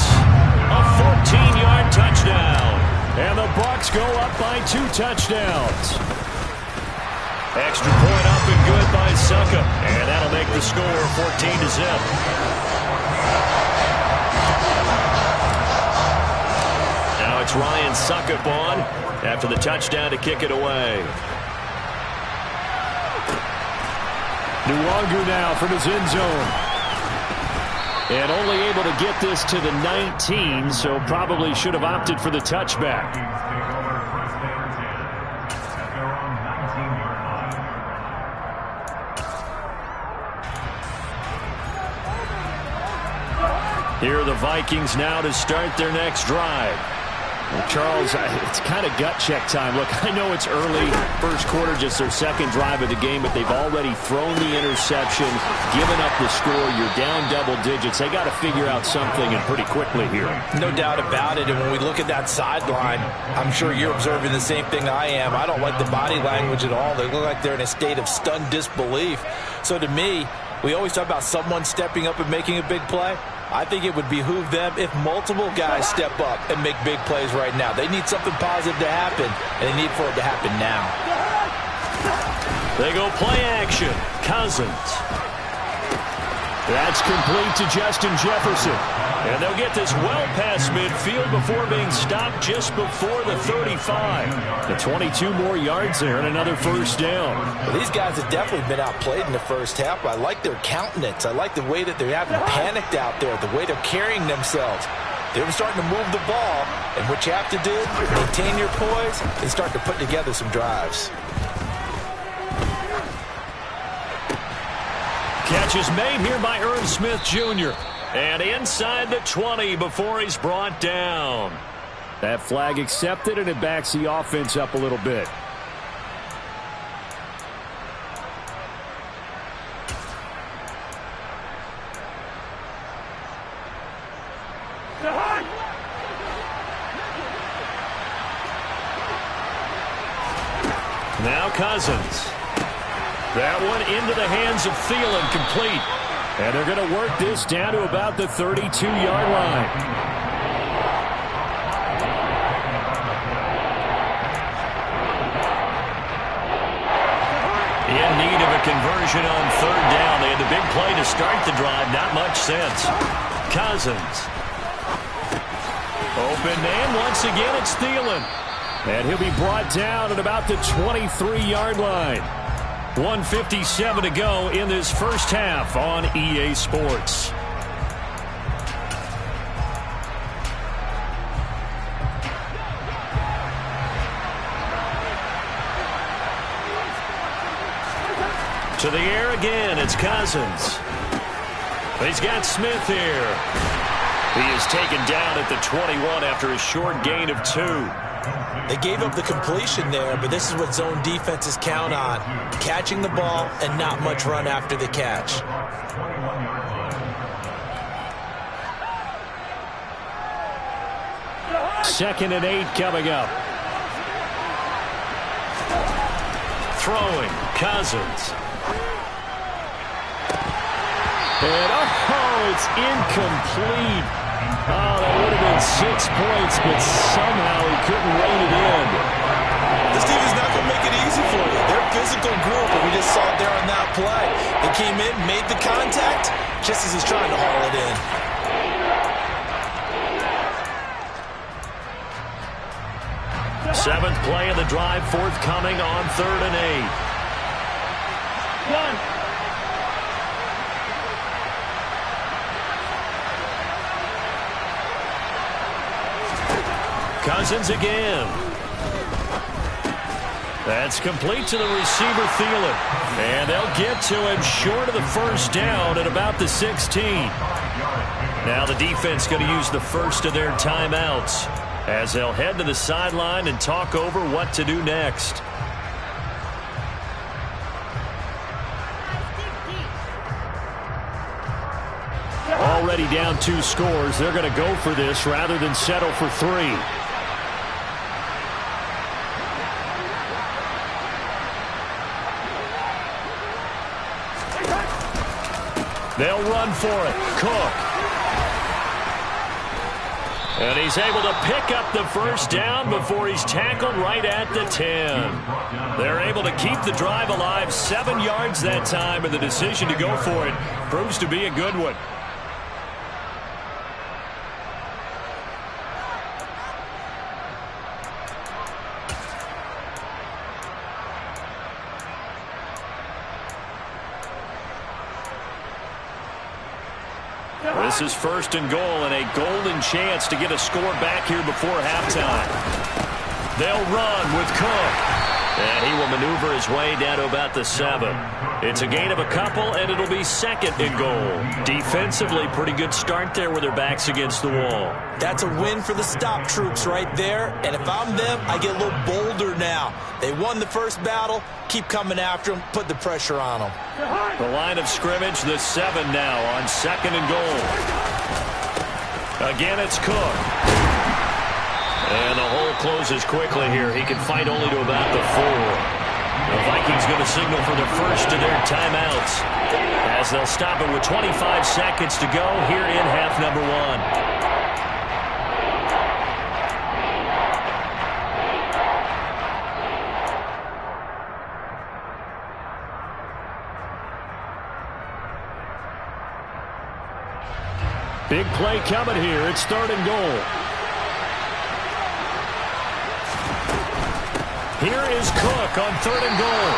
a 14-yard touchdown. And the Bucs go up by 2 touchdowns. Extra point up and good by Succop. And that'll make the score 14-0. Now it's Ryan Succop on after the touchdown to kick it away. Nwangu now from his end zone. And only able to get this to the 19, so probably should have opted for the touchback. Here are the Vikings now to start their next drive. Well, Charles, it's kind of gut check time. Look, I know it's early, first quarter, just their second drive of the game, but they've already thrown the interception, given up the score. You're down double digits. They got to figure out something, and pretty quickly here. No doubt about it, and when we look at that sideline, I'm sure you're observing the same thing I am. I don't like the body language at all. They look like they're in a state of stunned disbelief. So to me, we always talk about someone stepping up and making a big play. I think it would behoove them if multiple guys step up and make big plays right now. They need something positive to happen, and they need for it to happen now. They go play action. Cousins. That's complete to Justin Jefferson. And they'll get this well past midfield before being stopped just before the 35. The 22 more yards there and another first down. Well, these guys have definitely been outplayed in the first half. I like their countenance. I like the way that they haven't panicked out there, the way they're carrying themselves. They're starting to move the ball, and what you have to do, maintain your poise and start to put together some drives. Catch is made here by Irv Smith Jr. And inside the 20 before he's brought down. That flag accepted, and it backs the offense up a little bit. Now Cousins. That one into the hands of Thielen, complete. And they're going to work this down to about the 32-yard line. In need of a conversion on third down. They had the big play to start the drive. Not much sense. Cousins. Open man. Once again, it's Thielen. And he'll be brought down at about the 23-yard line. 1:57 to go in this first half on EA Sports. To the air again, it's Cousins. He's got Smith here. He is taken down at the 21 after a short gain of 2. They gave up the completion there, but this is what zone defenses count on. Catching the ball and not much run after the catch. Second and 8 coming up. Throwing, Cousins. And it's incomplete. Oh, that would have been 6 points, but somehow he couldn't rein it in. This team is not going to make it easy for you. They're a physical group, and we just saw it there on that play. They came in, made the contact, just as he's trying to haul it in. Seventh play of the drive, forthcoming on 3rd and 8. Cousins again. That's complete to the receiver, Thielen. And they'll get to him short of the first down at about the 16. Now the defense going to use the first of their timeouts as they'll head to the sideline and talk over what to do next. already down 2 scores. They're going to go for this rather than settle for 3. They'll run for it. Cook. And he's able to pick up the first down before he's tackled right at the 10. They're able to keep the drive alive, 7 yards that time, and the decision to go for it proves to be a good one. This is 1st and goal and a golden chance to get a score back here before halftime. They'll run with Cook. And he will maneuver his way down to about the 7. It's a gain of a couple, and it'll be 2nd and goal. Defensively, pretty good start there with their backs against the wall. That's a win for the stop troops right there. And if I'm them, I get a little bolder now. They won the first battle. Keep coming after them. Put the pressure on them. The line of scrimmage, the 7 now on 2nd and goal. Again, it's Cook. And the hole closes quickly here. He can fight only to about the 4. The Vikings going to signal for the first of their timeouts as they'll stop it with 25 seconds to go here in half number 1. Big play coming here. It's 3rd and goal. Here is Cook on 3rd and goal.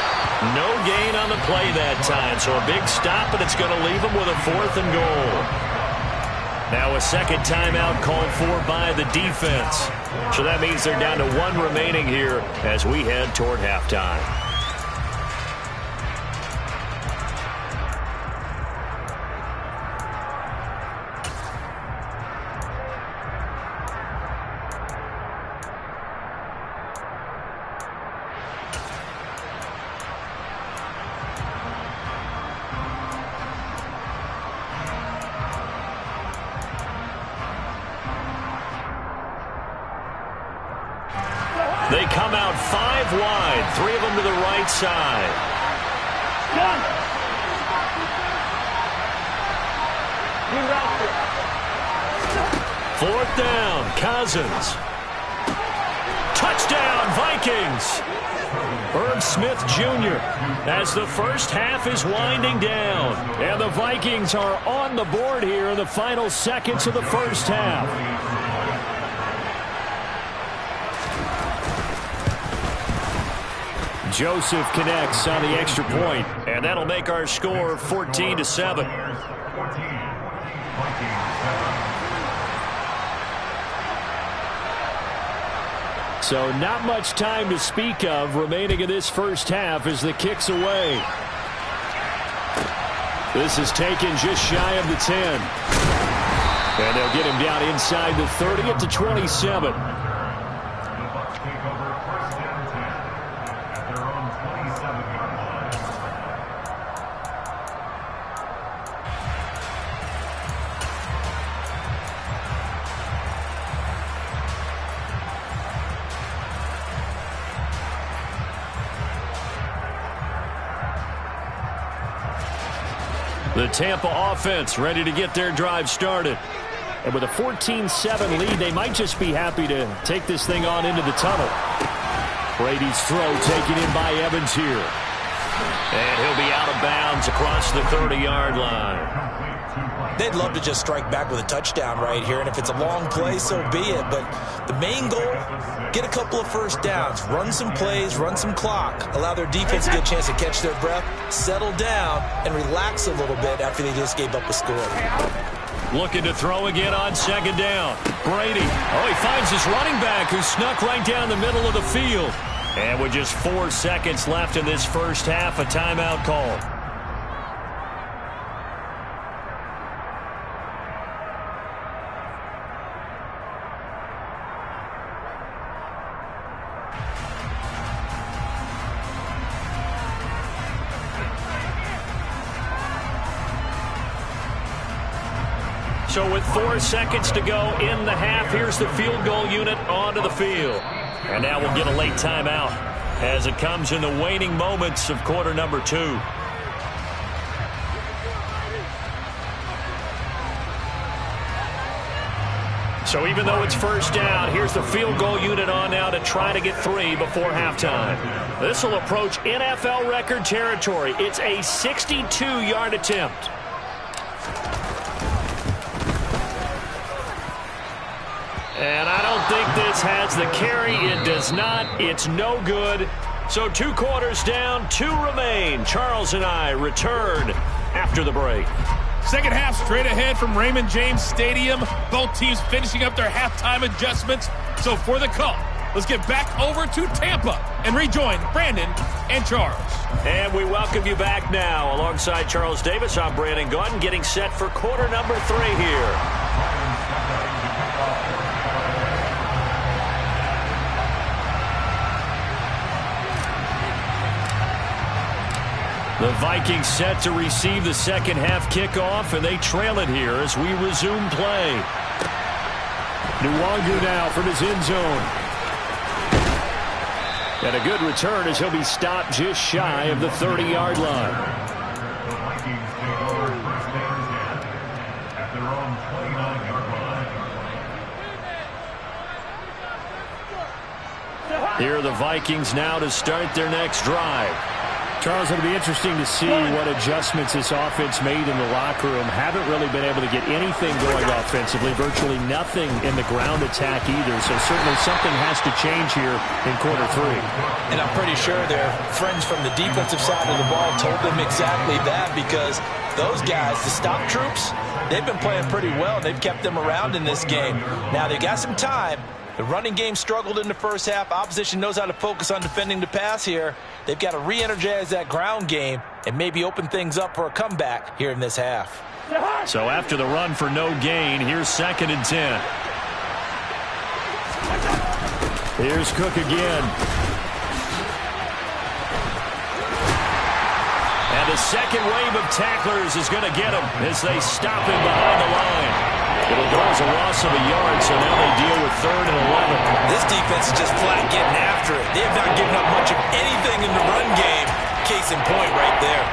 No gain on the play that time, so a big stop, and it's going to leave them with a 4th and goal. Now a 2nd timeout called for by the defense. So that means they're down to 1 remaining here as we head toward halftime. They come out 5 wide, 3 of them to the right side. 4th down, Cousins. Touchdown, Vikings. Herb Smith Jr. as the first half is winding down. And the Vikings are on the board here in the final seconds of the first half. Joseph connects on the extra point, and that'll make our score 14-7. So not much time to speak of remaining in this first half as the kick's away. This is taken just shy of the 10. And they'll get him down inside the 30 at the 27. The Tampa offense ready to get their drive started. And with a 14-7 lead, they might just be happy to take this thing on into the tunnel. Brady's throw taken in by Evans here. And he'll be out of bounds across the 30-yard line. They'd love to just strike back with a touchdown right here, and if it's a long play, so be it. But the main goal, get a couple of first downs, run some plays, run some clock, allow their defense to get a chance to catch their breath, settle down, and relax a little bit after they just gave up a score. Looking to throw again on 2nd down. Brady. Oh, he finds his running back who snuck right down the middle of the field. And with just 4 seconds left in this first half, a timeout call. So with 4 seconds to go in the half, here's the field goal unit onto the field. And now we'll get a late timeout as it comes in the waning moments of quarter number 2. So even though it's first down, here's the field goal unit on now to try to get 3 before halftime. This will approach NFL record territory. It's a 62-yard attempt. And I don't think this has the carry. It does not. It's no good. So 2 quarters down, 2 remain. Charles and I return after the break. Second half straight ahead from Raymond James Stadium. Both teams finishing up their halftime adjustments. So for the call, let's get back over to Tampa and rejoin Brandon and Charles. And we welcome you back now. Alongside Charles Davis, I'm Brandon Gaudin, getting set for quarter number 3 here. The Vikings set to receive the second half kickoff, and they trail it here as we resume play. Nwangu now from his end zone. And a good return as he'll be stopped just shy of the 30-yard line. The Vikings take over first and 10 at their own 29-yard line. Here are the Vikings now to start their next drive. Charles, it'll be interesting to see what adjustments this offense made in the locker room. Haven't really been able to get anything going offensively, virtually nothing in the ground attack either. So certainly something has to change here in quarter 3. And I'm pretty sure their friends from the defensive side of the ball told them exactly that, because those guys, the stop troops, they've been playing pretty well. They've kept them around in this game. Now they got some time. The running game struggled in the first half. Opposition knows how to focus on defending the pass here. They've got to re-energize that ground game and maybe open things up for a comeback here in this half. So after the run for no gain, here's 2nd and 10. Here's Cook again. And the second wave of tacklers is going to get him as they stop him behind the line. It'll go as a loss of a yard, so now they deal with 3rd and 11. This defense is just flat getting after it. They have not given up much of anything in the run game. Case in point right there.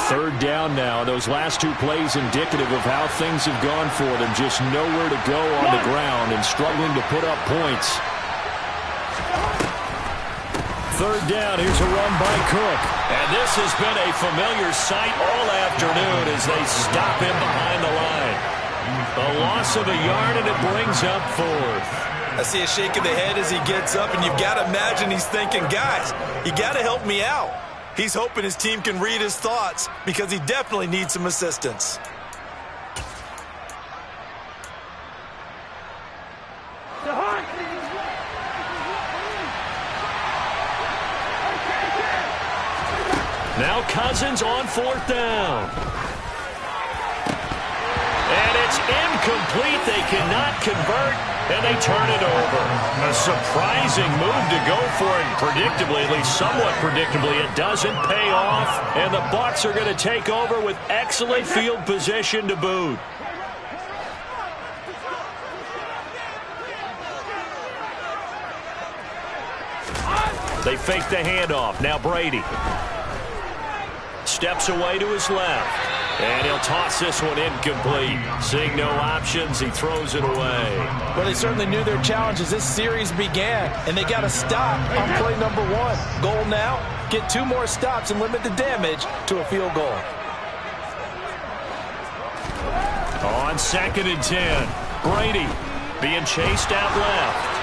Third down now. Those last 2 plays indicative of how things have gone for them. Just nowhere to go on the ground and struggling to put up points. 3rd down, here's a run by Cook. And this has been a familiar sight all afternoon as they stop him behind the line. A loss of a yard, and it brings up 4th. I see a shake of the head as he gets up, and you've got to imagine he's thinking, guys, you got to help me out. He's hoping his team can read his thoughts because he definitely needs some assistance. Now Cousins on 4th down. And it's incomplete. They cannot convert, and they turn it over. A surprising move to go for it. Predictably, at least somewhat predictably, it doesn't pay off. And the Bucs are going to take over with excellent field position to boot. They fake the handoff. Now Brady steps away to his left, and he'll toss this one incomplete. Seeing no options, he throws it away. Well, they certainly knew their challenge as this series began, and they got to stop on play number 1. Goal now, get 2 more stops and limit the damage to a field goal. On 2nd and 10, Brady being chased out left.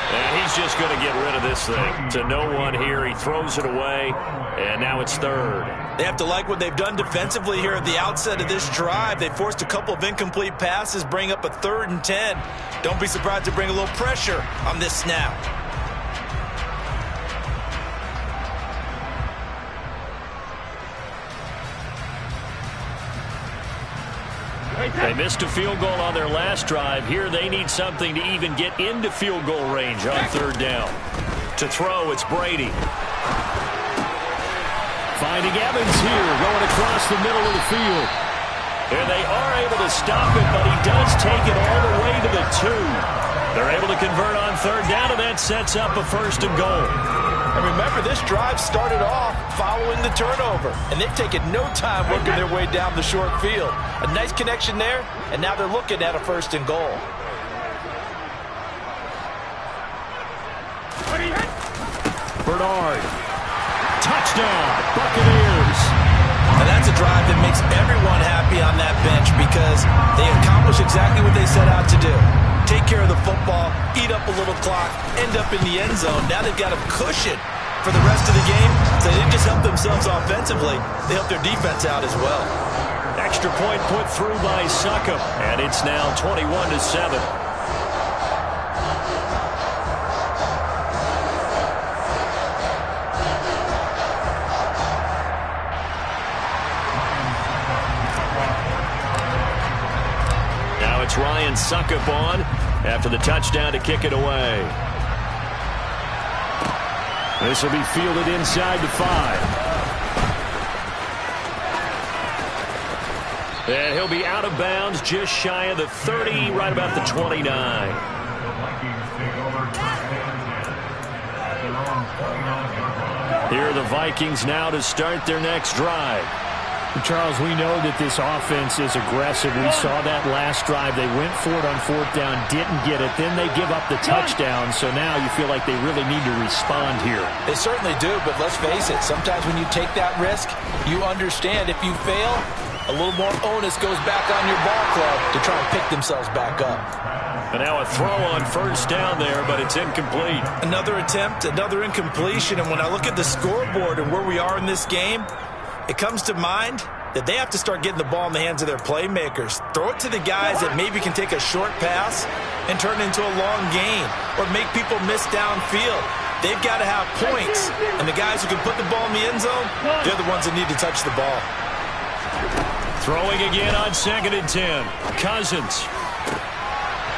And he's just going to get rid of this thing. To no one here. He throws it away, and now it's 3rd. They have to like what they've done defensively here at the outset of this drive. They forced a couple of incomplete passes, bring up a 3rd and 10. Don't be surprised to bring a little pressure on this snap. They missed a field goal on their last drive. Here they need something to even get into field goal range on 3rd down. To throw, it's Brady. finding Evans here, going across the middle of the field. And they are able to stop it, but he does take it all the way to the 2. They're able to convert on third down, and that sets up a 1st and goal. And remember, this drive started off following the turnover, and they've taken no time working their way down the short field. A nice connection there, and now they're looking at a 1st and goal. Bernard. Touchdown, Buccaneers. And that's a drive that makes everyone happy on that bench because they accomplish exactly what they set out to do. Take care of the football, eat up a little clock, end up in the end zone. Now they've got a cushion for the rest of the game. So they didn't just help themselves offensively, they helped their defense out as well. Extra point put through by Succop, and it's now 21-7. Ryan Succop on after the touchdown to kick it away. This will be fielded inside the 5. And he'll be out of bounds just shy of the 30, right about the 29. Here are the Vikings now to start their next drive. Charles, we know that this offense is aggressive. We saw that last drive. They went for it on 4th down, didn't get it. Then they give up the touchdown. So now you feel like they really need to respond here. They certainly do, but let's face it. Sometimes when you take that risk, you understand if you fail, a little more onus goes back on your ball club to try and pick themselves back up. And now a throw on 1st down there, but it's incomplete. Another attempt, another incompletion. And when I look at the scoreboard and where we are in this game, it comes to mind that they have to start getting the ball in the hands of their playmakers. Throw it to the guys that maybe can take a short pass and turn it into a long gain or make people miss downfield. They've got to have points, and the guys who can put the ball in the end zone, they're the ones that need to touch the ball. Throwing again on 2nd and 10. Cousins.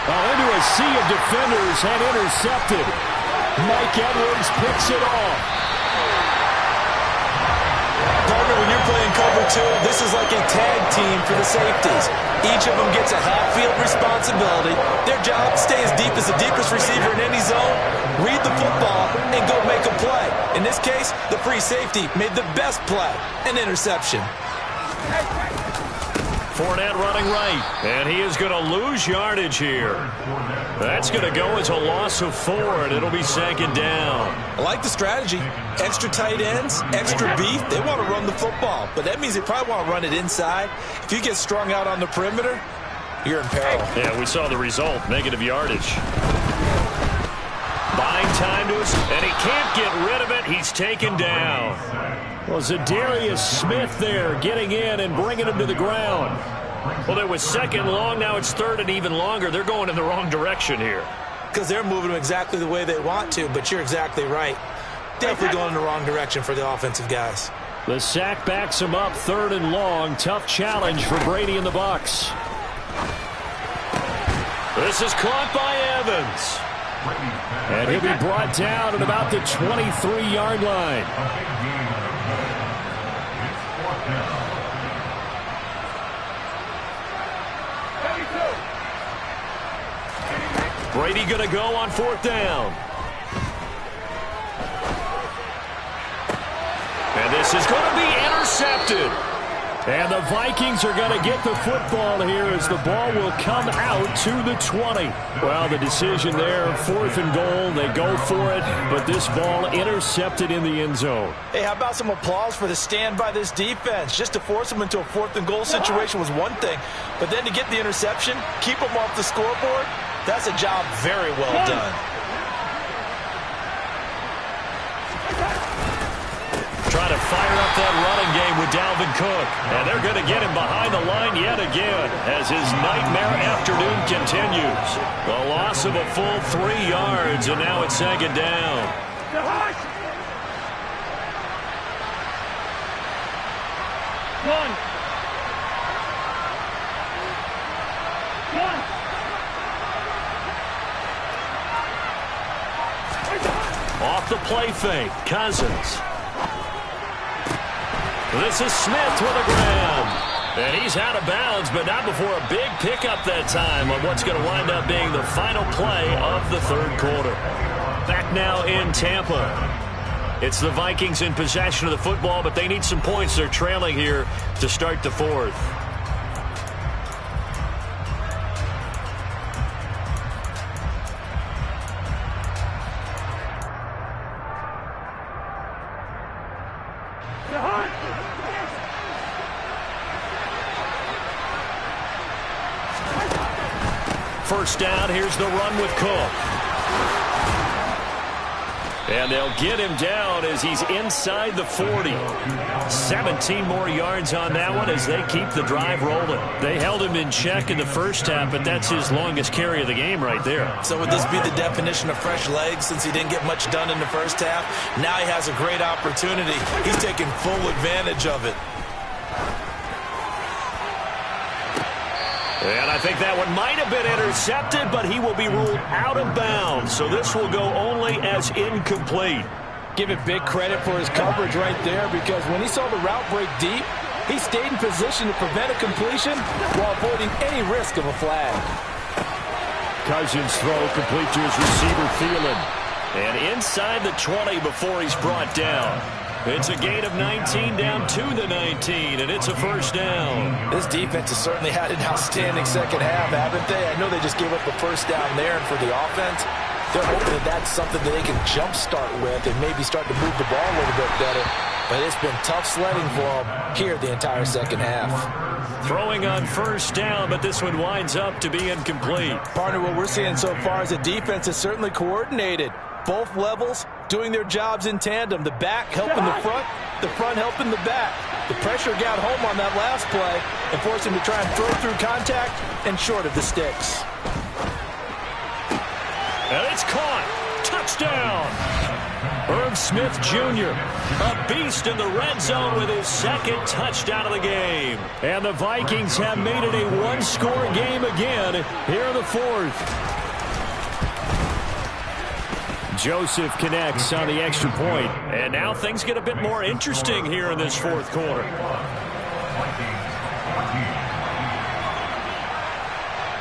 Into a sea of defenders and intercepted. Mike Edwards picks it off. When you're playing cover 2, this is like a tag team for the safeties. Each of them gets a half-field responsibility. Their job, stay as deep as the deepest receiver in any zone, read the football, and go make a play. In this case, the free safety made the best play, an interception. Fournette running right, and he is going to lose yardage here. That's going to go as a loss of 4, and it'll be 2nd down. I like the strategy. Extra tight ends, extra beef. They want to run the football, but that means they probably want to run it inside. If you get strung out on the perimeter, you're in peril. Yeah, we saw the result, negative yardage. Buying time to us, and he can't get rid of it. He's taken down. Well, Zadarius Smith there getting in and bringing him to the ground. Well, it was 2nd long. Now it's 3rd and even longer. They're going in the wrong direction here. Because they're moving them exactly the way they want to, but you're exactly right. Definitely going in the wrong direction for the offensive guys. The sack backs him up 3rd and long. Tough challenge for Brady and the Bucs. This is caught by Evans. And he'll be brought down at about the 23-yard line. Brady going to go on 4th down. And this is going to be intercepted. And the Vikings are going to get the football here as the ball will come out to the 20. Well, the decision there, 4th and goal. They go for it, but this ball intercepted in the end zone. Hey, how about some applause for the stand by this defense? Just to force them into a 4th and goal situation was one thing, but then to get the interception, keep them off the scoreboard, that's a job very well done. Trying to fire up that running game with Dalvin Cook. And they're going to get him behind the line yet again as his nightmare afternoon continues. The loss of a full 3 yards, and now it's 2nd down. Off the play fake, Cousins. This is Smith with a grab. And he's out of bounds, but not before a big pickup that time on what's going to wind up being the final play of the third quarter. Back now in Tampa. It's the Vikings in possession of the football, but they need some points. They're trailing here to start the fourth. First down, here's the run with Cook. And they'll get him down as he's inside the 40. 17 more yards on that one as they keep the drive rolling. They held him in check in the first half, but that's his longest carry of the game right there. So would this be the definition of fresh legs since he didn't get much done in the first half? Now he has a great opportunity. He's taking full advantage of it. And I think that one might have been intercepted, but he will be ruled out of bounds. So this will go only as incomplete. Give it big credit for his coverage right there, because when he saw the route break deep, he stayed in position to prevent a completion while avoiding any risk of a flag. Cousins throw complete to his receiver, Thielen. And inside the 20 before he's brought down. It's a gain of 19 down to the 19, and it's a first down. This defense has certainly had an outstanding second half, haven't they? I know they just gave up the first down there, and for the offense, they're hoping that that's something that they can jumpstart with and maybe start to move the ball a little bit better. But it's been tough sledding for them here the entire second half. Throwing on first down, but this one winds up to be incomplete. Partner, what we're seeing so far is the defense is certainly coordinated. Both levels doing their jobs in tandem. The back helping the front helping the back. The pressure got home on that last play and forced him to try and throw through contact and short of the sticks. And it's caught. Touchdown. Irv Smith Jr., a beast in the red zone with his second touchdown of the game. And the Vikings have made it a one-score game again here in the fourth. Joseph connects on the extra point. And now things get a bit more interesting here in this fourth quarter.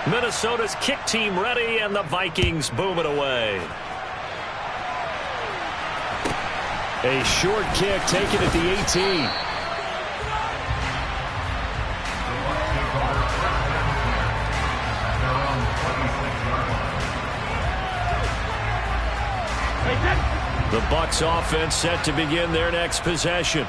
Minnesota's kick team ready, and the Vikings boom it away. A short kick taken at the 18. The Bucs offense set to begin their next possession.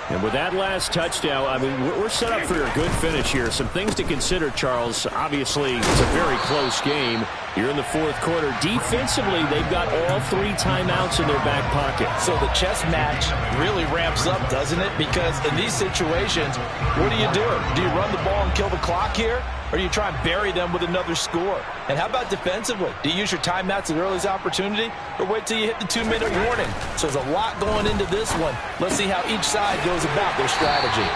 And with that last touchdown, I mean, we're set up for a good finish here. Some things to consider, Charles. Obviously, it's a very close game. You're in the fourth quarter. Defensively, they've got all 3 timeouts in their back pocket. So the chess match really ramps up, doesn't it? Because in these situations, what do you do? Do you run the ball and kill the clock here? Or do you try and bury them with another score? And how about defensively? Do you use your timeouts at the earliest opportunity, or wait till you hit the 2-minute warning? So there's a lot going into this one. Let's see how each side goes about their strategy.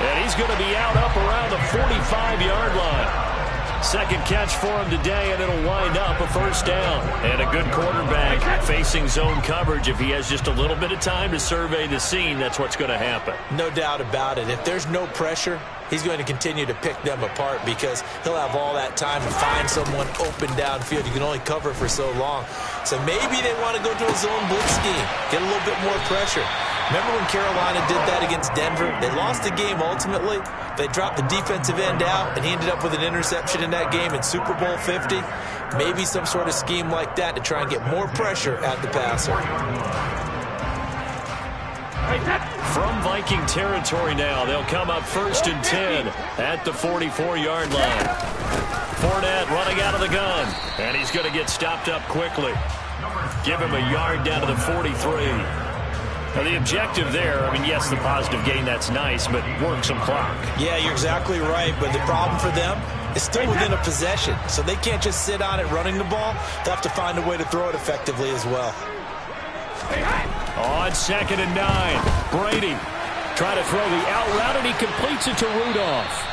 And he's going to be out up around the 45-yard line. Second catch for him today, and it'll wind up a first down. And a good quarterback facing zone coverage. If he has just a little bit of time to survey the scene, that's what's going to happen. No doubt about it. If there's no pressure, he's going to continue to pick them apart because he'll have all that time to find someone open downfield. You can only cover for so long. So maybe they want to go to a zone blitz scheme, get a little bit more pressure. Remember when Carolina did that against Denver? They lost the game ultimately. They dropped the defensive end out, and he ended up with an interception in that game in Super Bowl 50. Maybe some sort of scheme like that to try and get more pressure at the passer. From Viking territory now, they'll come up 1st and 10 at the 44-yard line. Fournette running out of the gun, and he's going to get stopped up quickly. Give him a yard down to the 43. Now, the objective there, I mean, yes, the positive gain, that's nice, but work some clock. Yeah, you're exactly right, but the problem for them is still within a possession, so they can't just sit on it running the ball. They'll have to find a way to throw it effectively as well. On 2nd and 9, Brady trying to throw the out route, and he completes it to Rudolph.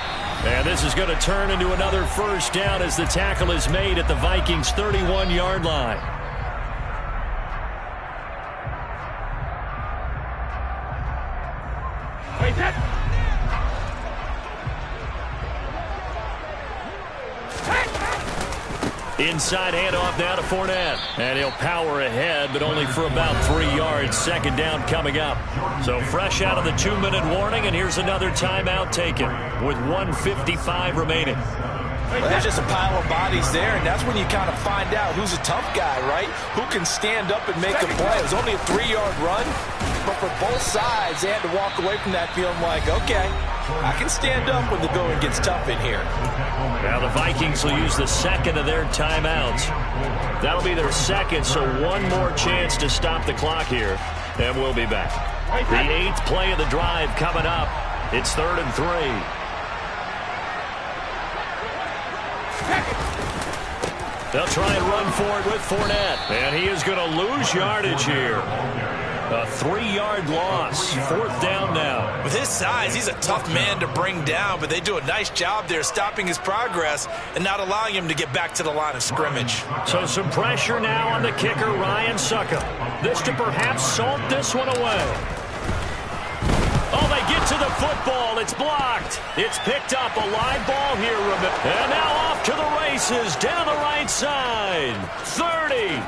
And this is going to turn into another first down as the tackle is made at the Vikings' 31-yard line. Inside handoff now to Fournette. And he'll power ahead, but only for about 3 yards. Second down coming up. So fresh out of the 2-minute warning, and here's another timeout taken with 1:55 remaining. Well, there's just a pile of bodies there, and that's when you kind of find out who's a tough guy, right? Who can stand up and make a play. It was only a 3-yard run, but for both sides, they had to walk away from that feeling like, okay, I can stand up when the going gets tough in here. Now the Vikings will use the second of their timeouts. That'll be their second, so one more chance to stop the clock here, and we'll be back. The 8th play of the drive coming up. It's 3rd and 3. They'll try and run for it with Fournette, and he is going to lose yardage here. A 3-yard loss. 4th down now. With his size, he's a tough man to bring down, but they do a nice job there stopping his progress and not allowing him to get back to the line of scrimmage. So some pressure now on the kicker, Ryan Succop. This to perhaps salt this one away. Oh, they get to the football. It's blocked. It's picked up. A live ball here. And now off to the races. Down the right side. 30.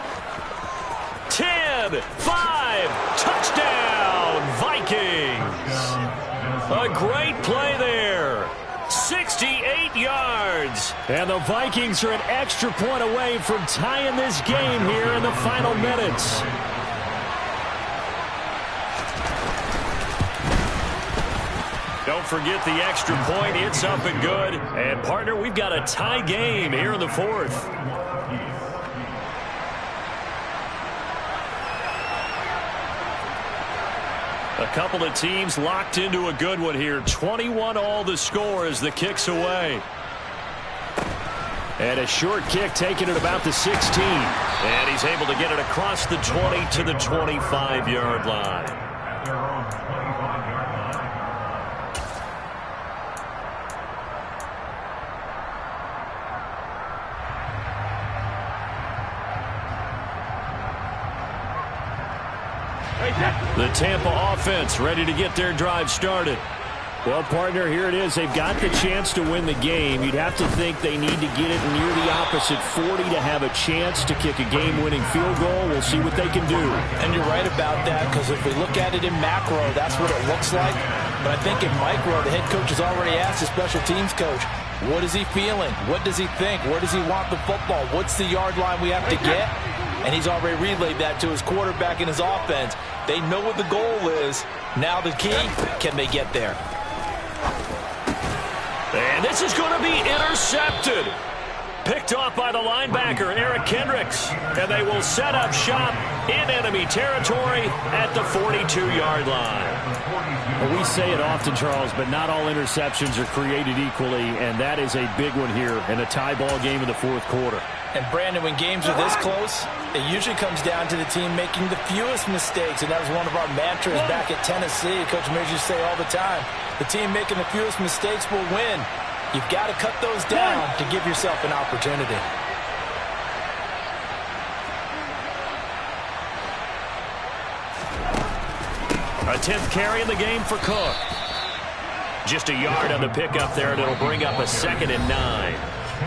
10. 5. Touchdown, Vikings. A great play there. 68 yards. And the Vikings are an extra point away from tying this game here in the final minutes. Don't forget the extra point. It's up and good. And, partner, we've got a tie game here in the 4th. A couple of teams locked into a good one here. 21 all the score as the kick's away. And a short kick taken at about the 16. And he's able to get it across the 20 to the 25-yard line. At their own 25-yard line. The Tampa offense ready to get their drive started. Well, partner, here it is. They've got the chance to win the game. You'd have to think they need to get it near the opposite 40 to have a chance to kick a game-winning field goal. We'll see what they can do. And you're right about that, because if we look at it in macro, that's what it looks like. But I think in micro, the head coach has already asked the special teams coach, what is he feeling? What does he think? Where does he want the football? What's the yard line we have to get? And he's already relayed that to his quarterback and his offense. They know what the goal is. Now the key, can they get there? And this is going to be intercepted. Picked off by the linebacker, Eric Kendricks. And they will set up shop in enemy territory at the 42-yard line. Well, we say it often, Charles, but not all interceptions are created equally, and that is a big one here in a tie ball game in the 4th quarter. And, Brandon, when games are this close, it usually comes down to the team making the fewest mistakes, and that was one of our mantras back at Tennessee. Coach Mears used to say all the time, the team making the fewest mistakes will win. You've got to cut those down to give yourself an opportunity. A 10th carry in the game for Cook. Just a yard on the pickup there, and it'll bring up a 2nd and 9.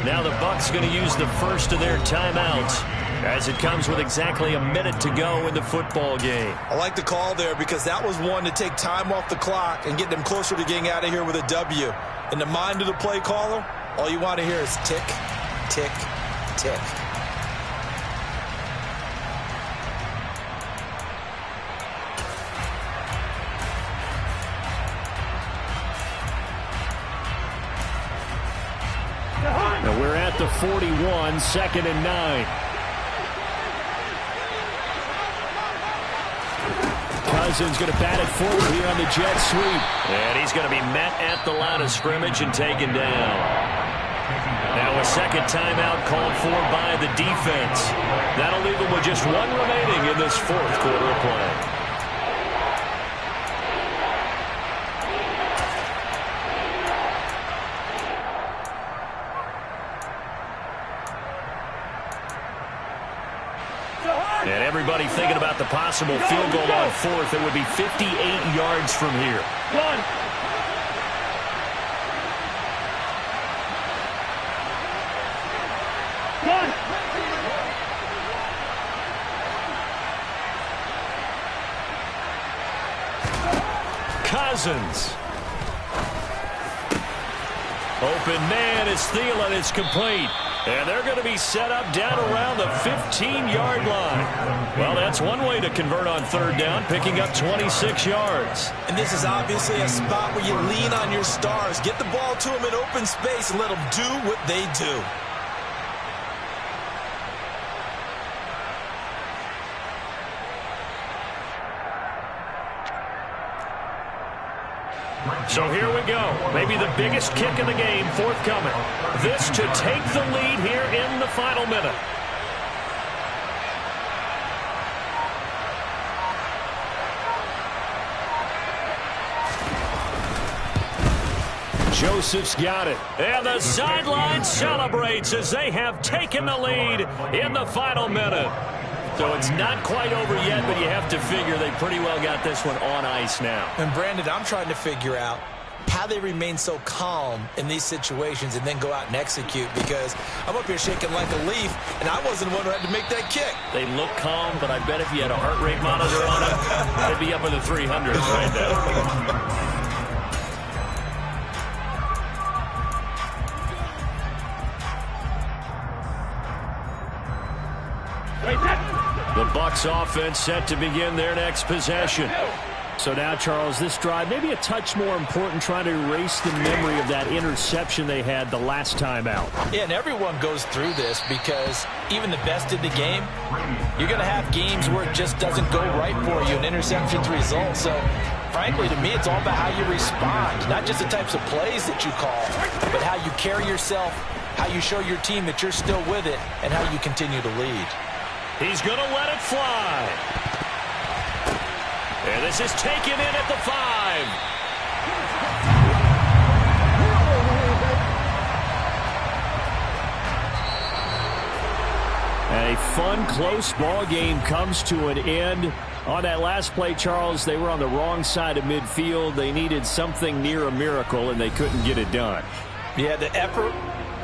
Now the Bucs going to use the first of their timeouts as it comes with exactly a minute to go in the football game. I like the call there because that was one to take time off the clock and get them closer to getting out of here with a W. In the mind of the play caller, all you want to hear is tick, tick, tick. Now we're at the 41, 2nd and 9. Cousins going to bat it forward here on the jet sweep. And he's going to be met at the line of scrimmage and taken down. Now a second timeout called for by the defense. That'll leave them with just one remaining in this 4th quarter of play. And everybody thinking about the possible field goal on 4th. It would be 58 yards from here. Cousins. Open man is Thielen. It's complete. And they're going to be set up down around the 15-yard line. Well, that's one way to convert on third down, picking up 26 yards. And this is obviously a spot where you lean on your stars. Get the ball to them in open space and let them do what they do. So here we go. Maybe the biggest kick of the game forthcoming. This to take the lead here in the final minute. Joseph's got it. And the sideline celebrates as they have taken the lead in the final minute. So it's not quite over yet, but you have to figure they pretty well got this one on ice now. And Brandon, I'm trying to figure out how they remain so calm in these situations and then go out and execute, because I'm up here shaking like a leaf, and I wasn't the one who had to make that kick. They look calm, but I bet if you had a heart rate monitor on them, they'd be up in the 300s right now. The Bucs offense set to begin their next possession. So now, Charles, this drive maybe a touch more important, trying to erase the memory of that interception they had the last time out. Yeah, and everyone goes through this, because even the best in the game, you're going to have games where it just doesn't go right for you, and interceptions result. So, frankly, to me, it's all about how you respond, not just the types of plays that you call, but how you carry yourself, how you show your team that you're still with it, and how you continue to lead. He's going to let it fly. And this is taken in at the 5. And a fun, close ball game comes to an end. On that last play, Charles, they were on the wrong side of midfield. They needed something near a miracle, and they couldn't get it done. Yeah, the effort,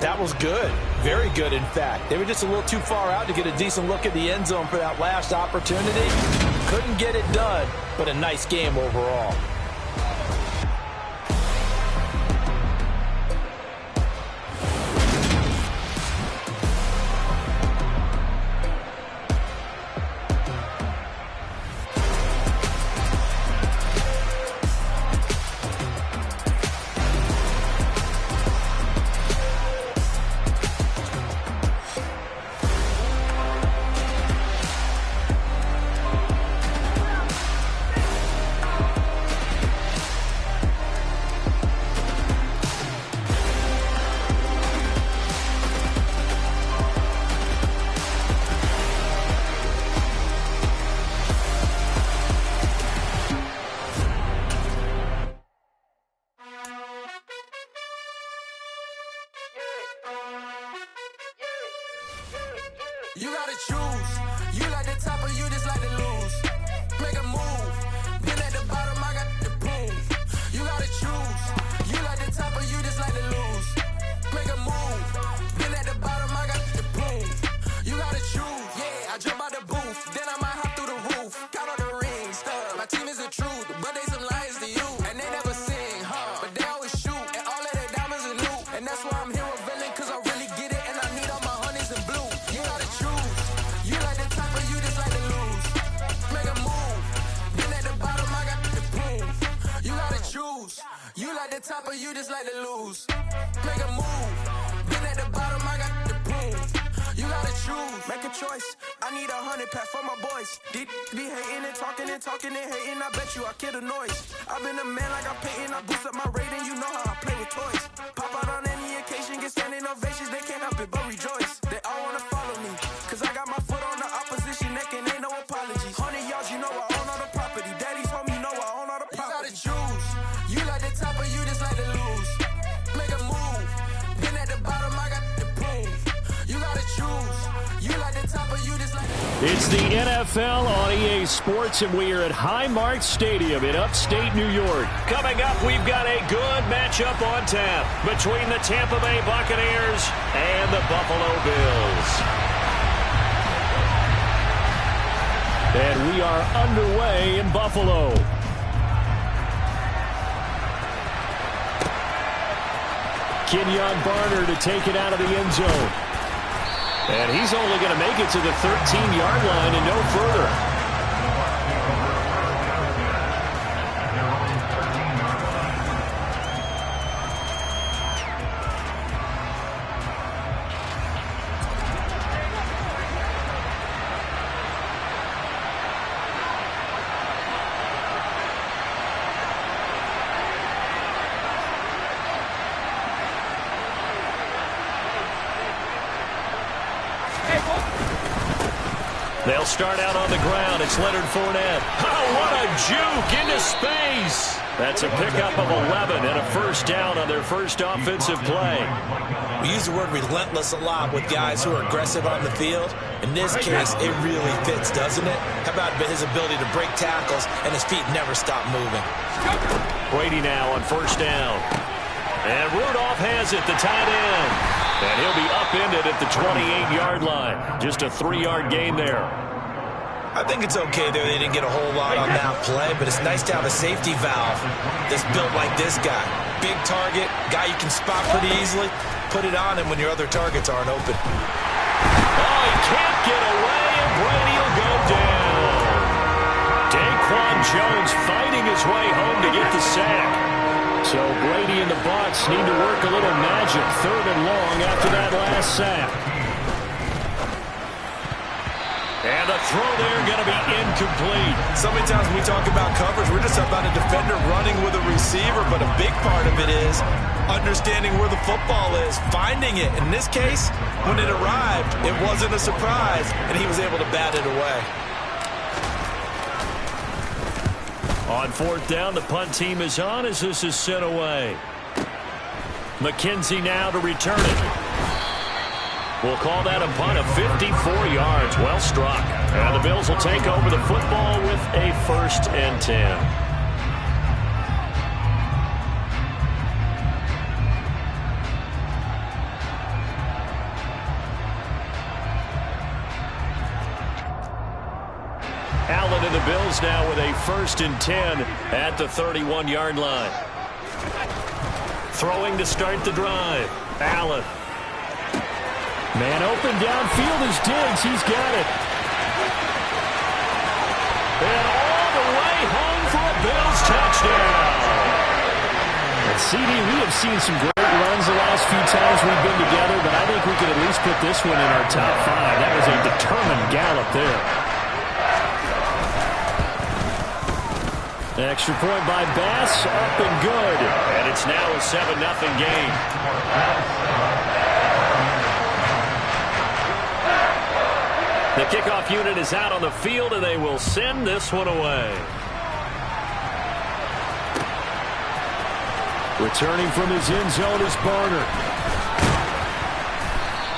that was good. Very good, in fact. They were just a little too far out to get a decent look at the end zone for that last opportunity. Couldn't get it done, but a nice game overall. You gotta choose. You like the top or you just like to lose. Make a move. Been at the bottom, I got the boom. You gotta choose. You like the top or you just like to lose. Make a move. Been at the bottom, I got the boom. You gotta choose. Yeah, I jump out the booth. Then I might hop through the roof. Count on the rings. My team is the truth, but they some liars to you. And they never sing, but they always shoot. And all of their diamonds are new. And that's why I'm here revealing, cause I really get it. And I need all my honeys in blue. You gotta choose. You like the top or you just like to lose. Make a move. Been at the bottom, I got the boom. You gotta choose. You like the top or you just like to lose. Make a move. Been at the bottom, I got the boom. You gotta choose. Make a choice. I need 100 pack for my boys. Deep be hating and talking and hating. I bet you I kill the noise. I've been a man like I'm Peyton. I boost up my rating. You know how I play with toys. Pop out on any occasion, get standing ovations. They can't help it but rejoice. They all wanna follow me, cause I got my foot on the opposition neck and ain't no apologies. 100 yards, you know I own all the property. Daddy's home, you know I own all the property. You gotta choose. You like the top or you just like to lose. Make a move. Been at the bottom, I got the boom. You gotta choose. You like the top or you just like to It's the NFL on EA Sports, and we are at Highmark Stadium in upstate New York. Coming up, we've got a good matchup on tap between the Tampa Bay Buccaneers and the Buffalo Bills. And we are underway in Buffalo. Kenyon Barner to take it out of the end zone. And he's only going to make it to the 13-yard line and no further. They'll start out on the ground. It's Leonard Fournette. Oh, what a juke into space. That's a pickup of 11 and a first down on their first offensive play. We use the word relentless a lot with guys who are aggressive on the field. In this case, it really fits, doesn't it? How about his ability to break tackles and his feet never stop moving? Brady now on first down. And Rudolph has it, the tight end. And he'll be upended at the 28-yard line. Just a 3-yard gain there. I think it's okay there. They didn't get a whole lot on that play, but it's nice to have a safety valve that's built like this guy. Big target, guy you can spot pretty easily. Put it on him when your other targets aren't open. Oh, he can't get away, and Brady will go down. Daquan Jones fighting his way home to get the sack. So Brady and the Bucs need to work a little magic. 3rd and long after that last sack. And the throw there going to be incomplete. So many times when we talk about coverage, we're just about a defender running with a receiver, but a big part of it is understanding where the football is, finding it. In this case, when it arrived, it wasn't a surprise, and he was able to bat it away. On 4th down, the punt team is on as this is sent away. McKenzie now to return it. We'll call that a punt of 54 yards. Well struck. And the Bills will take over the football with a 1st and 10. Allen and the Bills now with a 1st and 10 at the 31-yard line. Throwing to start the drive. Allen. Man open downfield is Diggs. He's got it. And all the way home for a Bills touchdown. And CD, we have seen some great runs the last few times we've been together, but I think we could at least put this one in our top 5. That was a determined gallop there. Extra point by Bass, up and good. And it's now a 7-0 game. The kickoff unit is out on the field, and they will send this one away. Returning from his end zone is Barner.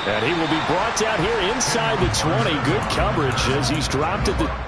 And he will be brought down here inside the 20. Good coverage as he's dropped at the...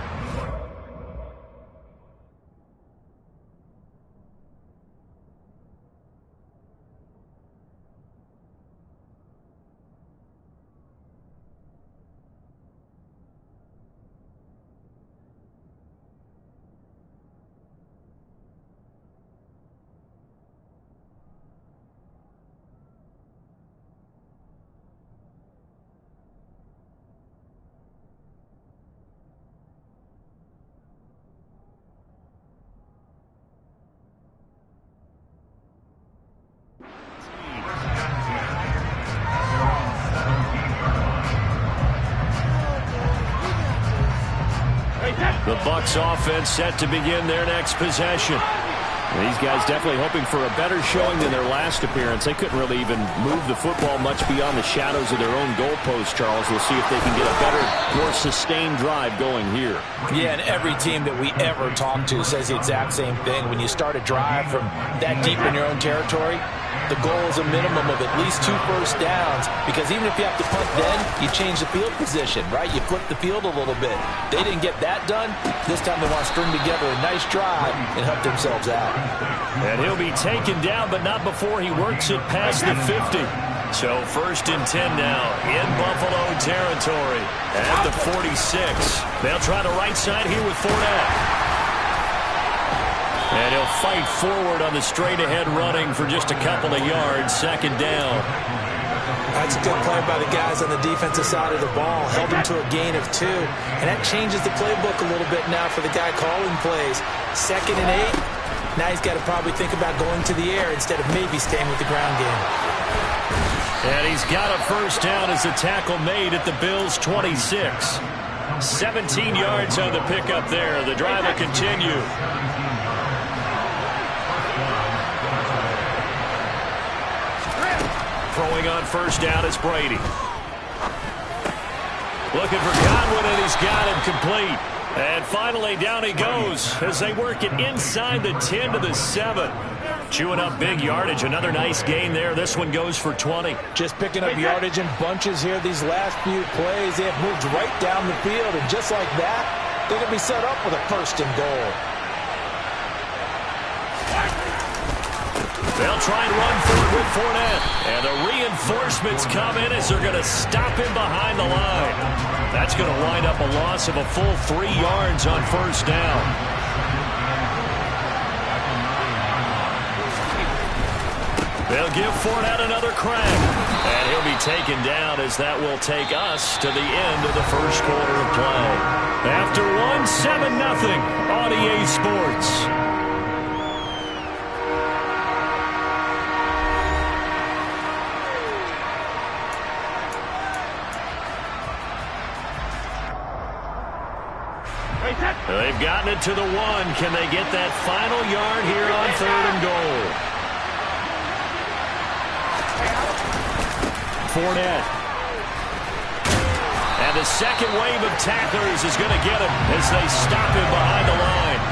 The Bucs offense set to begin their next possession. These guys definitely hoping for a better showing than their last appearance. They couldn't really even move the football much beyond the shadows of their own goalpost, Charles. We'll see if they can get a better, more sustained drive going here. Yeah, and every team that we ever talk to says the exact same thing. When you start a drive from that deep in your own territory, the goal is a minimum of at least 2 first downs, because even if you have to punt then, you change the field position, right? You flip the field a little bit. They didn't get that done. This time they want to string together a nice drive and help themselves out. And he'll be taken down, but not before he works it past the 50. So 1st and 10 now in Buffalo territory at the 46. They'll try the right side here with Fournette. And he'll fight forward on the straight-ahead running for just a couple of yards. Second down. That's a good play by the guys on the defensive side of the ball. Held him to a gain of 2. And that changes the playbook a little bit now for the guy calling plays. 2nd and 8. Now he's got to probably think about going to the air instead of maybe staying with the ground game. And he's got a first down as a tackle made at the Bills' 26. 17 yards on the pickup there. The drive will continue. Throwing on first down is Brady. Looking for Godwin, and he's got him complete. And finally, down he goes as they work it inside the 10 to the 7. Chewing up big yardage. Another nice gain there. This one goes for 20. Just picking up yardage in bunches here these last few plays. They have moved right down the field, and just like that, they're going to be set up with a 1st and goal. They'll try and run for it with Fournette. And the reinforcements come in as they're going to stop him behind the line. That's going to wind up a loss of a full 3 yards on first down. They'll give Fournette another crack. And he'll be taken down as that will take us to the end of the first quarter of play. After 7-0 on EA Sports. They've gotten it to the 1. Can they get that final yard here on 3rd and goal? Fournette. And the second wave of tacklers is going to get him as they stop him behind the line.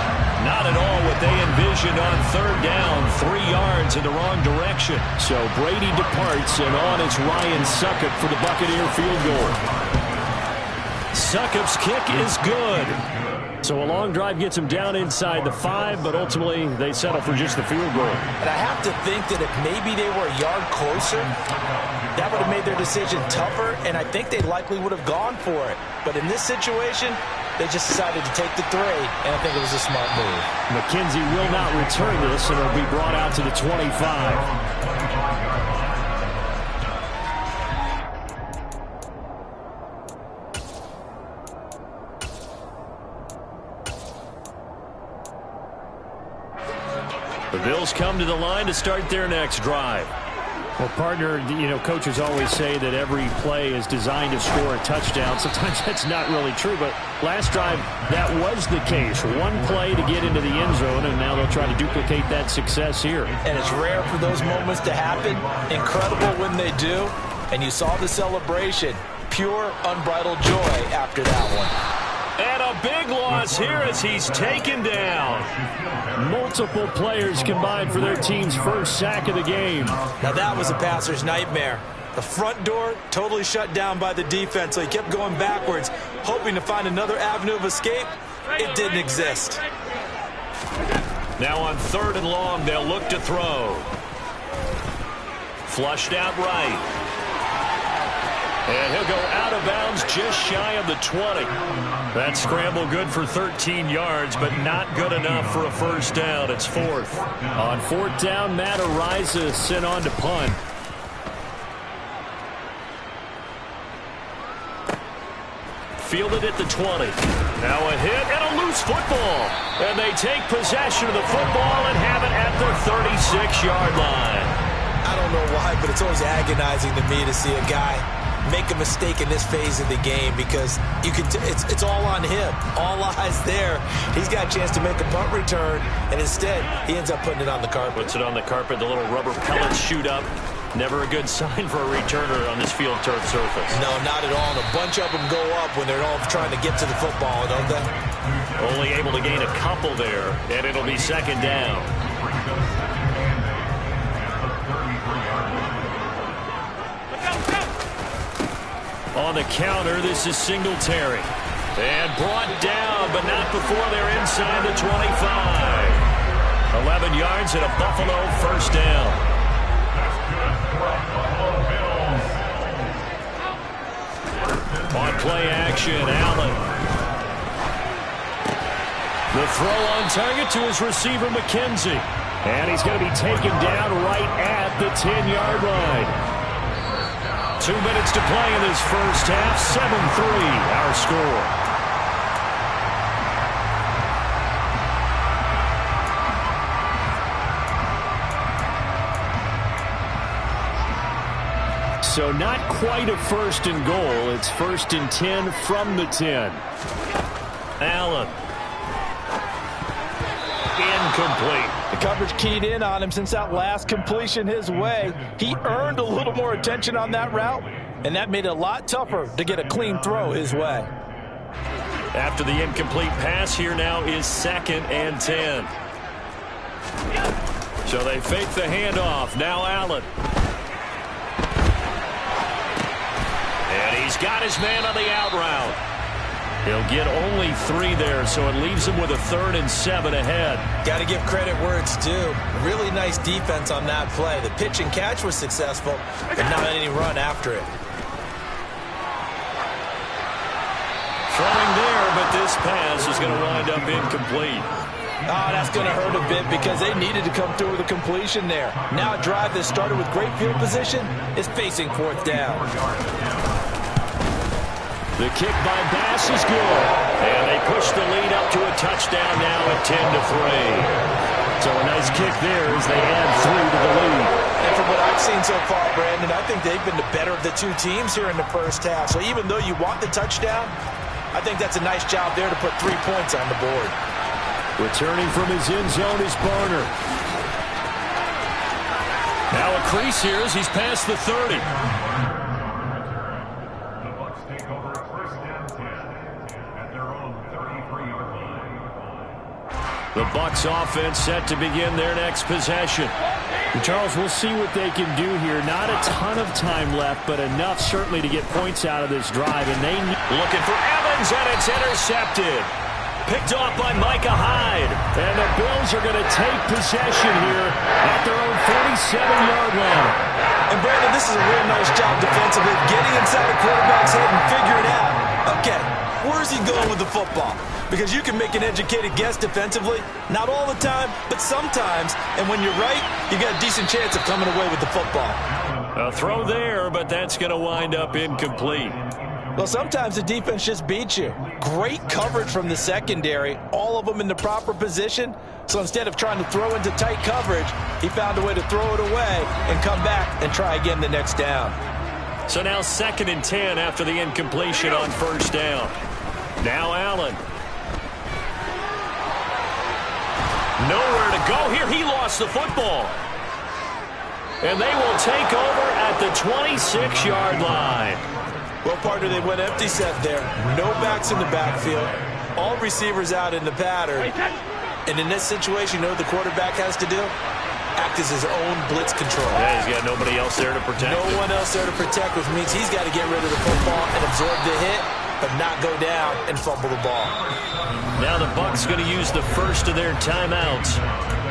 Not at all what they envisioned on 3rd down. 3 yards in the wrong direction. So Brady departs, and on is Ryan Succop for the Buccaneer field goal. Succop's kick is good. So a long drive gets him down inside the 5, but ultimately they settle for just the field goal. And I have to think that if maybe they were a yard closer, that would have made their decision tougher, and I think they likely would have gone for it. But in this situation, they just decided to take the 3, and I think it was a smart move. McKenzie will not return this, and it'll be brought out to the 25. The Bills come to the line to start their next drive. Well, partner, coaches always say that every play is designed to score a touchdown. Sometimes that's not really true, but last drive, that was the case. One play to get into the end zone, and now they'll try to duplicate that success here. And it's rare for those moments to happen. Incredible when they do. And you saw the celebration. Pure, unbridled joy after that one. And a big loss here as he's taken down. Multiple players combined for their team's first sack of the game. Now that was a passer's nightmare. The front door totally shut down by the defense, so he kept going backwards, hoping to find another avenue of escape. It didn't exist. Now on 3rd and long, they'll look to throw. Flushed out right. And he'll go out of bounds just shy of the 20. That scramble good for 13 yards, but not good enough for a first down. It's 4th. On 4th down, Matt Ariza sent on to punt. Fielded at the 20. Now a hit and a loose football. And they take possession of the football and have it at their 36-yard line. I don't know why, but it's always agonizing to me to see a guy make a mistake in this phase of the game, because you can it's all on him. All eyes there. He's got a chance to make a punt return, and instead he ends up putting it on the carpet. Puts it on the carpet. The little rubber pellets shoot up. Never a good sign for a returner on this field turf surface. No, not at all. And a bunch of them go up when they're all trying to get to the football, don't they? Only able to gain a couple there, and it'll be 2nd down. On the counter, this is Singletary. And brought down, but not before they're inside the 25. 11 yards and a Buffalo first down. On play action, Allen. The Throw on target to his receiver, McKenzie. And he's going to be taken down right at the 10-yard line. 2 minutes to play in this first half. 7-3 our score. So not quite a first and goal. It's 1st and 10 from the 10. Allen. Incomplete. The coverage keyed in on him since that last completion his way. He earned a little more attention on that route, and that made it a lot tougher to get a clean throw his way. After the incomplete pass, here now is 2nd and 10. So they fake the handoff. Now Allen. And he's got his man on the out route. He'll get only 3 there, so it leaves him with a 3rd and 7 ahead. Got to give credit where it's due. Really nice defense on that play. The pitch and catch was successful, but not any run after it. Throwing there, but this pass is going to wind up incomplete. Oh, that's going to hurt a bit because they needed to come through with a completion there. Now a drive that started with great field position is facing 4th down. The kick by Bass is good. And they push the lead up to a touchdown now at 10-3. So a nice kick there as they add 3 to the lead. And from what I've seen so far, Brandon, I think they've been the better of the 2 teams here in the first half. So even though you want the touchdown, I think that's a nice job there to put 3 points on the board. Returning from his end zone is Barner. Now a crease here as he's past the 30. The Bucs offense set to begin their next possession. And Charles, we'll see what they can do here. Not a ton of time left, but enough certainly to get points out of this drive. And they looking for Evans, and it's intercepted. Picked off by Micah Hyde. And the Bills are going to take possession here at their own 47-yard line. And Brandon, this is a real nice job defensively, getting inside the quarterback's head and figuring out, okay, where's he going with the football? Because you can make an educated guess defensively. Not all the time, but sometimes. And when you're right, you got a decent chance of coming away with the football. A throw there, but that's going to wind up incomplete. Well, sometimes the defense just beats you. Great coverage from the secondary, all of them in the proper position. So instead of trying to throw into tight coverage, he found a way to throw it away and come back and try again the next down. So now 2nd and 10 after the incompletion on 1st down. Now Allen. Nowhere to go here. He lost the football. And they will take over at the 26-yard line. Well, partner, they went empty set there. No backs in the backfield. All receivers out in the pattern. And in this situation, you know what the quarterback has to do? Act as his own blitz control. Yeah, he's got nobody else there to protect him. No one else there to protect, which means he's got to get rid of the football and absorb the hit, but not go down and fumble the ball. Now the Bucs going to use the first of their timeouts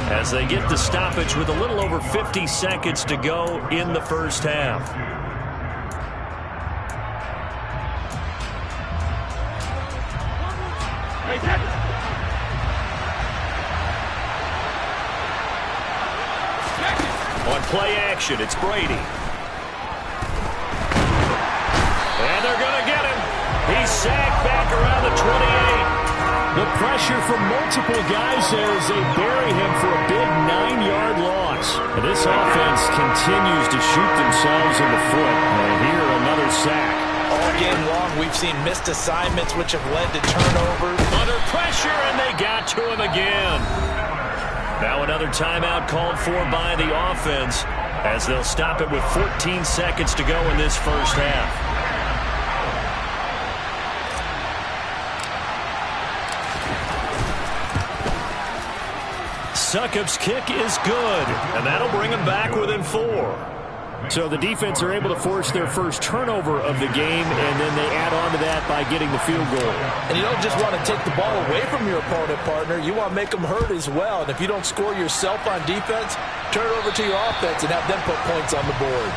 as they get the stoppage with a little over 50 seconds to go in the first half. On play action, it's Brady. And they're going to get him. He's sacked back around the 28. The pressure from multiple guys there as they bury him for a big 9-yard loss. And this offense continues to shoot themselves in the foot. And here, another sack. All game long, we've seen missed assignments which have led to turnovers. Under pressure, and they got to him again. Now another timeout called for by the offense as they'll stop it with 14 seconds to go in this first half. Succop's kick is good, and that'll bring him back within 4. So the defense are able to force their first turnover of the game, and then they add on to that by getting the field goal. And you don't just want to take the ball away from your opponent, partner. You want to make them hurt as well. And if you don't score yourself on defense, turn it over to your offense and have them put points on the board.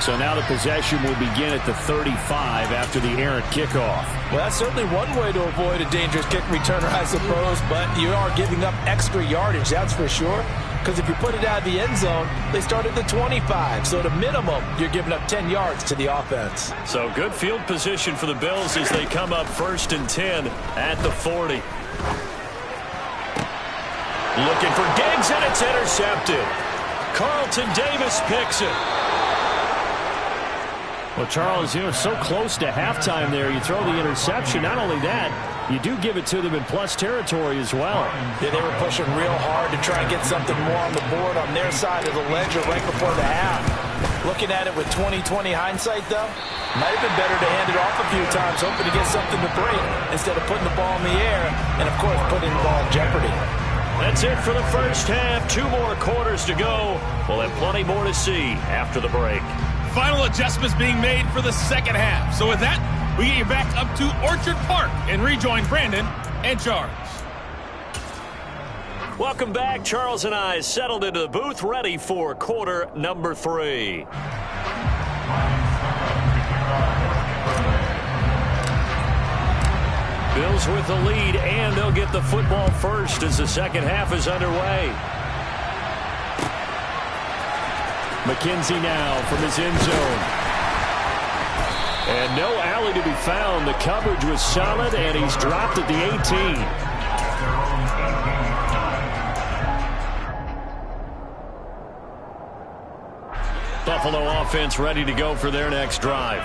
So now the possession will begin at the 35 after the errant kickoff. Well, that's certainly one way to avoid a dangerous kick returner, I suppose, but you are giving up extra yardage, that's for sure. Because if you put it out of the end zone, they start at the 25. So at a minimum, you're giving up 10 yards to the offense. So good field position for the Bills as they come up 1st and 10 at the 40. Looking for Diggs, and it's intercepted. Carlton Davis picks it. Well, Charles, so close to halftime there. You throw the interception. Not only that, you do give it to them in plus territory as well. Yeah, they were pushing real hard to try and get something more on the board on their side of the ledger right before the half. Looking at it with 20/20 hindsight, though, might have been better to hand it off a few times, hoping to get something to break instead of putting the ball in the air and, of course, putting the ball in jeopardy. That's it for the first half. 2 more quarters to go. We'll have plenty more to see after the break. Final adjustments being made for the second half. So with that, we get you back up to Orchard Park and rejoin Brandon and Charles. Welcome back. Charles and I settled into the booth, ready for quarter number 3. Bills with the lead, and they'll get the football first as the second half is underway. McKenzie now from his end zone. And no alley to be found. The coverage was solid, and he's dropped at the 18. Buffalo offense ready to go for their next drive.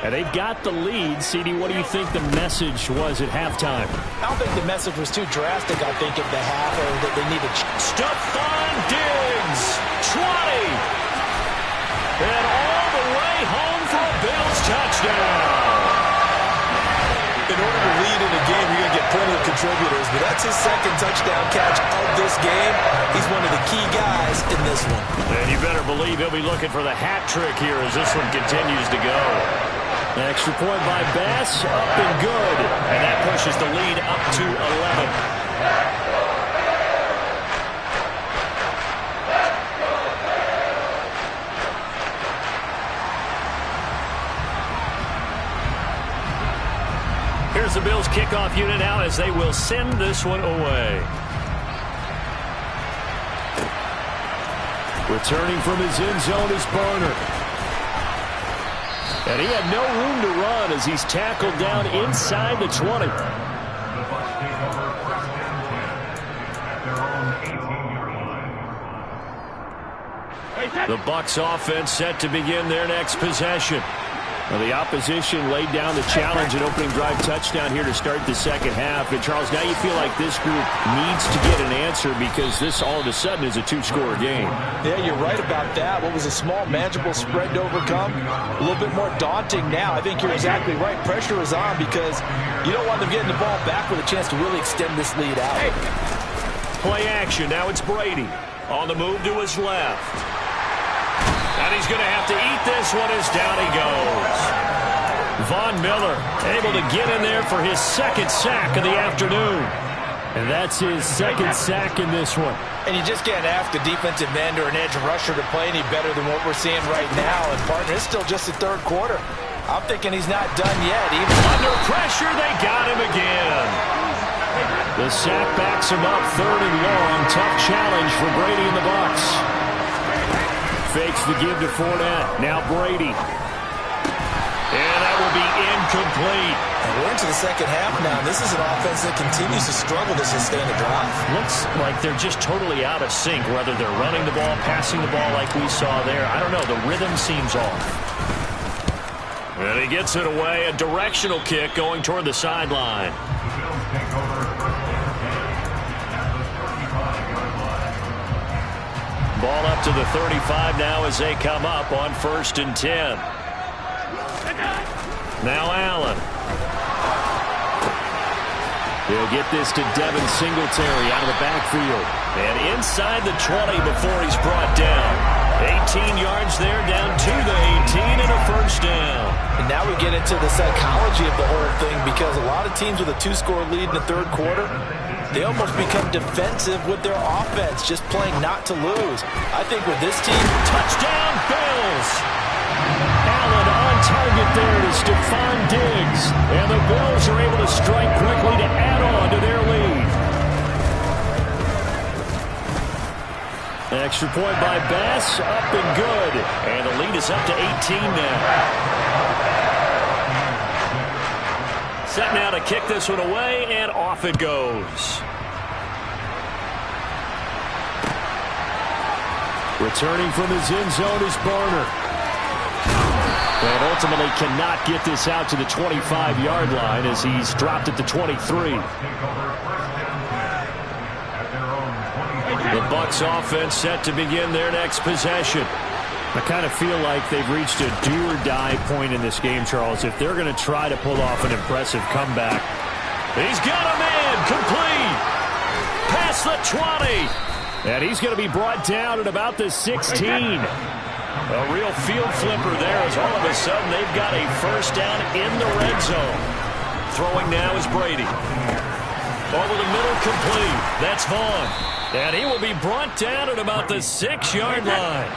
And they've got the lead. CD, what do you think the message was at halftime? I don't think the message was too drastic, I think, at the half, or that they needed Stephon Diggs, 20. And all the way home for a Bills touchdown. In order to lead in a game, you're going to get plenty of contributors, but that's his second touchdown catch of this game. He's one of the key guys in this one. And you better believe he'll be looking for the hat trick here as this one continues to go. An extra point by Bass, up and good. And that pushes the lead up to 11. Here's the Bills kickoff unit now as they will send this one away. Returning from his end zone is Barner. And he had no room to run as he's tackled down inside the 20. The Bucs take over 1st and 10 at their own 18-yard line. The Bucs offense set to begin their next possession. Well, the opposition laid down the challenge and opening drive touchdown here to start the second half. And, Charles, now you feel like this group needs to get an answer because this all of a sudden is a 2-score game. Yeah, you're right about that. What was a small, manageable spread to overcome, a little bit more daunting now. I think you're exactly right. Pressure is on because you don't want them getting the ball back with a chance to really extend this lead out. Play action. Now it's Brady on the move to his left. And he's going to have to eat this one as down he goes. Von Miller able to get in there for his second sack of the afternoon. And that's his second sack in this one. And you just can't ask a defensive end or an edge rusher to play any better than what we're seeing right now. And, partner, it's still just the third quarter. I'm thinking he's not done yet. Even under pressure, they got him again. The sack backs him up, 3rd and long. Tough challenge for Brady and the Bucs. Fakes the give to Fournette. Now Brady. And that will be incomplete. And we're into the second half now. This is an offense that continues to struggle to sustain a drive. Looks like they're just totally out of sync, whether they're running the ball, passing the ball like we saw there. I don't know. The rhythm seems off. And he gets it away. A directional kick going toward the sideline. Ball up to the 35 now as they come up on 1st and 10. Now Allen. He'll get this to Devin Singletary out of the backfield. And inside the 20 before he's brought down. 18 yards there, down to the 18 and a first down. And now we get into the psychology of the whole thing because a lot of teams with a 2-score lead in the third quarter, they almost become defensive with their offense, just playing not to lose. I think with this team, touchdown Bills. target there to Stephon Diggs. And the Bills are able to strike quickly to add on to their lead. Extra point by Bass, up and good. And the lead is up to 18 now. Set now to kick this one away, and off it goes. Returning from his end zone is Barner. And ultimately cannot get this out to the 25-yard line as he's dropped at the 23. The Bucs offense set to begin their next possession. I kind of feel like they've reached a do-or-die point in this game, Charles. If they're going to try to pull off an impressive comeback. He's got a man complete. Past the 20. And he's going to be brought down at about the 16. A real field flipper there as all of a sudden they've got a first down in the red zone. Throwing now is Brady. Over the middle, complete. That's Vaughn. And he will be brought down at about the 6-yard line.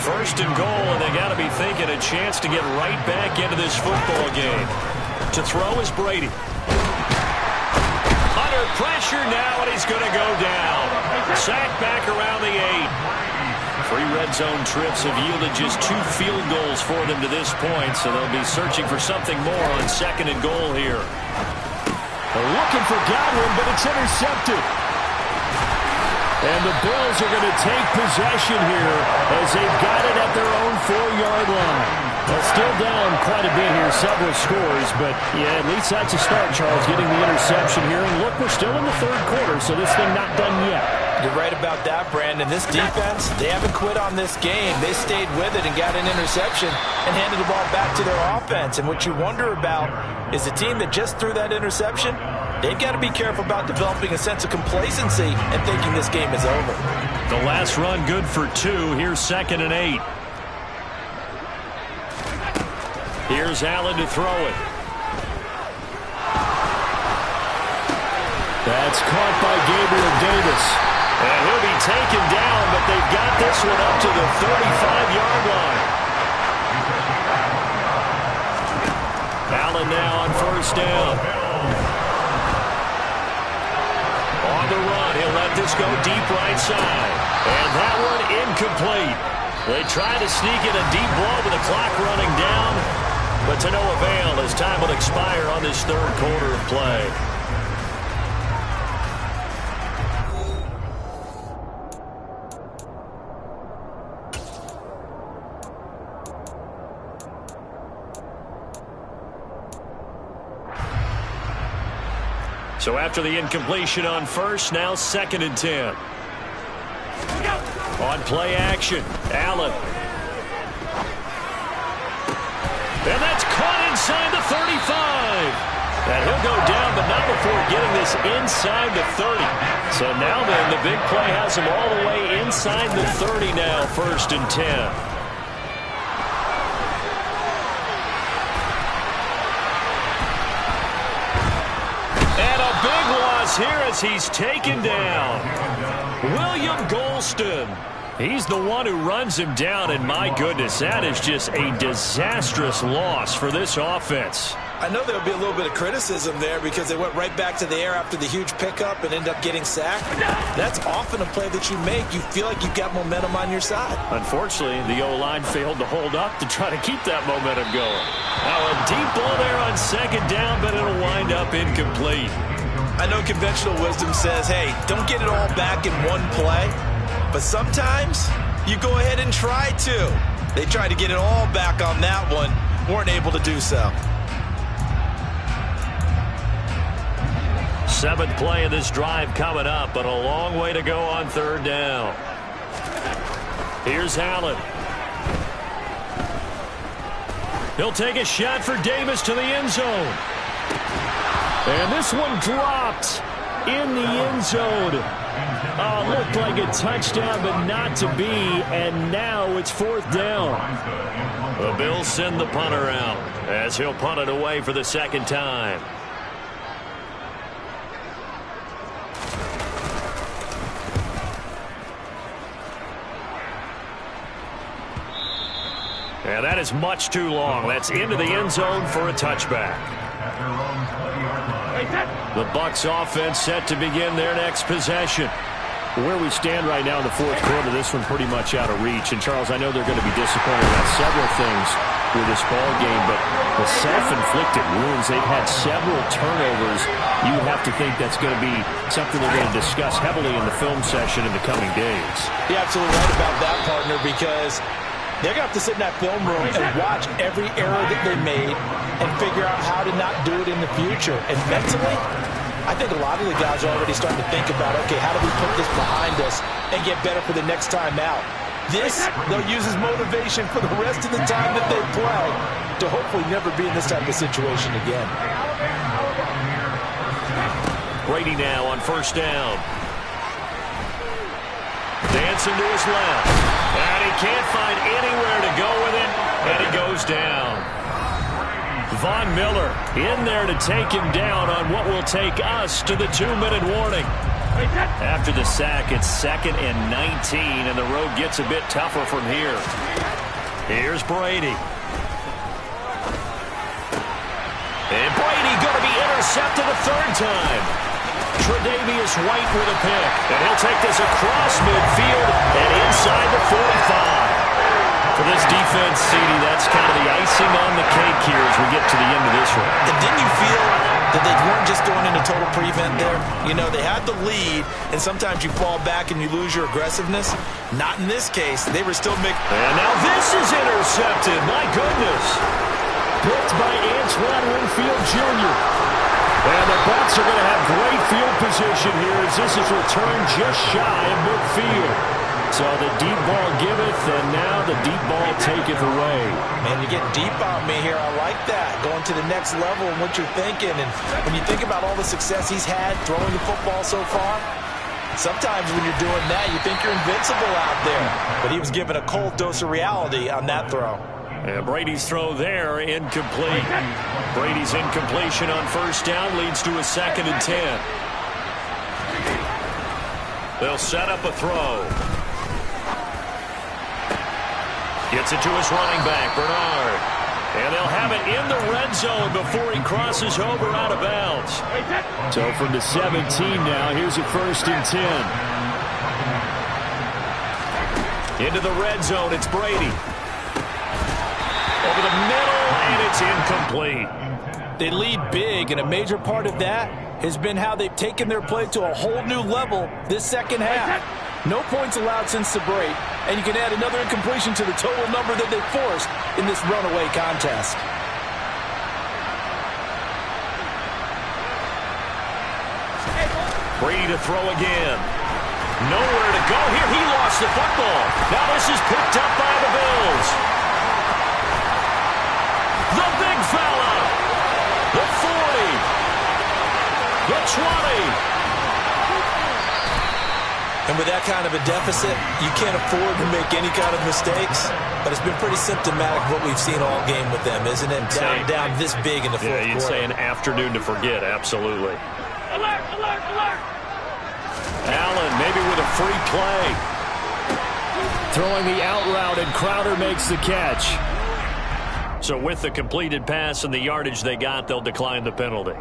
First and goal, and they got to be thinking a chance to get right back into this football game. To throw is Brady. Under pressure now, and he's going to go down. Sacked back around the 8. 3 red zone trips have yielded just 2 field goals for them to this point, so they'll be searching for something more on second and goal here. They're looking for Godwin, but it's intercepted. And the Bills are going to take possession here as they've got it at their own 4-yard line. Well, still down quite a bit here, several scores, but yeah, at least that's a start, Charles, getting the interception here. And look, we're still in the 3rd quarter, so this thing not done yet. You're right about that, Brandon. This defense, they haven't quit on this game. They stayed with it and got an interception and handed the ball back to their offense. And what you wonder about is the team that just threw that interception, they've got to be careful about developing a sense of complacency and thinking this game is over. The last run good for 2. Here's 2nd and 8. Here's Allen to throw it. That's caught by Gabriel Davis. And he'll be taken down, but they've got this one up to the 35-yard line. Allen now on first down. On the run, he'll let this go deep right side. And that one incomplete. They try to sneak in a deep blow with the clock running down, but to no avail as time will expire on this 3rd quarter of play. So after the incompletion on first, now 2nd and 10. On play action, Allen. And that's caught inside the 35. And he'll go down, but not before getting this inside the 30. So now then, the big play has him all the way inside the 30 now, 1st and 10. Here as he's taken down. William Golston. He's the one who runs him down, and my goodness, that is just a disastrous loss for this offense. I know there'll be a little bit of criticism there because they went right back to the air after the huge pickup and ended up getting sacked. That's often a play that you make. You feel like you've got momentum on your side. Unfortunately, the O-line failed to hold up to try to keep that momentum going. Now a deep ball there on 2nd down, but it'll wind up incomplete. I know conventional wisdom says, hey, don't get it all back in one play. But sometimes you go ahead and try to. They tried to get it all back on that one. Weren't able to do so. 7th play of this drive coming up, but a long way to go on 3rd down. Here's Allen. He'll take a shot for Davis to the end zone. And this one dropped in the end zone. Looked like a touchdown, but not to be. And now it's 4th down. The Bills send the punter out as he'll punt it away for the 2nd time. And that is much too long. That's into the end zone for a touchback. The Bucs offense set to begin their next possession. Where we stand right now in the fourth quarter, this one pretty much out of reach. And, Charles, I know they're going to be disappointed about several things with this ball game, but the self-inflicted wounds, they've had several turnovers. You have to think that's going to be something they're going to discuss heavily in the film session in the coming days. You're absolutely right about that, partner, because they're going to have to sit in that film room and watch every error that they made and figure out how to not do it in the future. And mentally, I think a lot of the guys are already starting to think about, okay, how do we put this behind us and get better for the next time out? This, they'll use as motivation for the rest of the time that they play to hopefully never be in this type of situation again. Brady now on first down. Dancing to his left. And he can't find anywhere to go with it, and he goes down. Von Miller in there to take him down on what will take us to the 2-minute warning. After the sack, it's 2nd and 19, and the road gets a bit tougher from here. Here's Brady. And Brady going to be intercepted a third time. Tre'Davious White with a pick, and he'll take this across midfield and inside the 45. For this defense, CD, that's kind of the icing on the cake here as we get to the end of this one. And didn't you feel that they weren't just going into total prevent there? You know, they had the lead, and sometimes you fall back and you lose your aggressiveness. Not in this case. They were still making... And now this is intercepted. My goodness. Picked by Antoine Winfield Jr. And the Bucs are going to have great field position here as this is returned just shy of midfield. So the deep ball giveth, and now the deep ball taketh away. Man, you're getting deep on me here. I like that. Going to the next level and what you're thinking. And when you think about all the success he's had throwing the football so far, sometimes when you're doing that, you think you're invincible out there. But he was given a cold dose of reality on that throw. And Brady's throw there, incomplete. Brady's incompletion on first down leads to a 2nd and 10. They'll set up a throw. Gets it to his running back, Bernard. And they'll have it in the red zone before he crosses over out of bounds. So from the 17 now, here's a 1st and 10. Into the red zone, it's Brady. Over the middle, and it's incomplete. They lead big, and a major part of that has been how they've taken their play to a whole new level this second half. No points allowed since the break, and you can add another incompletion to the total number that they forced in this runaway contest. Brady to throw again. Nowhere to go here. He lost the football. Now this is picked up by the Bills. The big fella. The 40. The 20. And with that kind of a deficit, you can't afford to make any kind of mistakes. But it's been pretty symptomatic of what we've seen all game with them, isn't it? Down this big in the fourth quarter. Yeah, you'd say an afternoon to forget, absolutely. Alert, alert, alert! Allen maybe with a free play. Throwing the out route, and Crowder makes the catch. So with the completed pass and the yardage they got, they'll decline the penalty.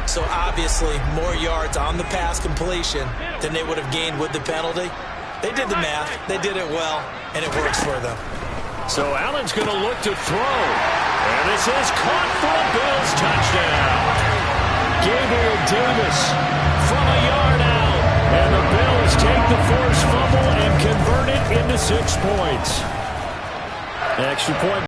So obviously more yards on the pass completion than they would have gained with the penalty. They did the math. They did it well, and it works for them. So Allen's going to look to throw. And this is caught for a Bills touchdown. Gabriel Davis from a yard out. And the Bills take the forced fumble and convert it into 6 points. Extra point.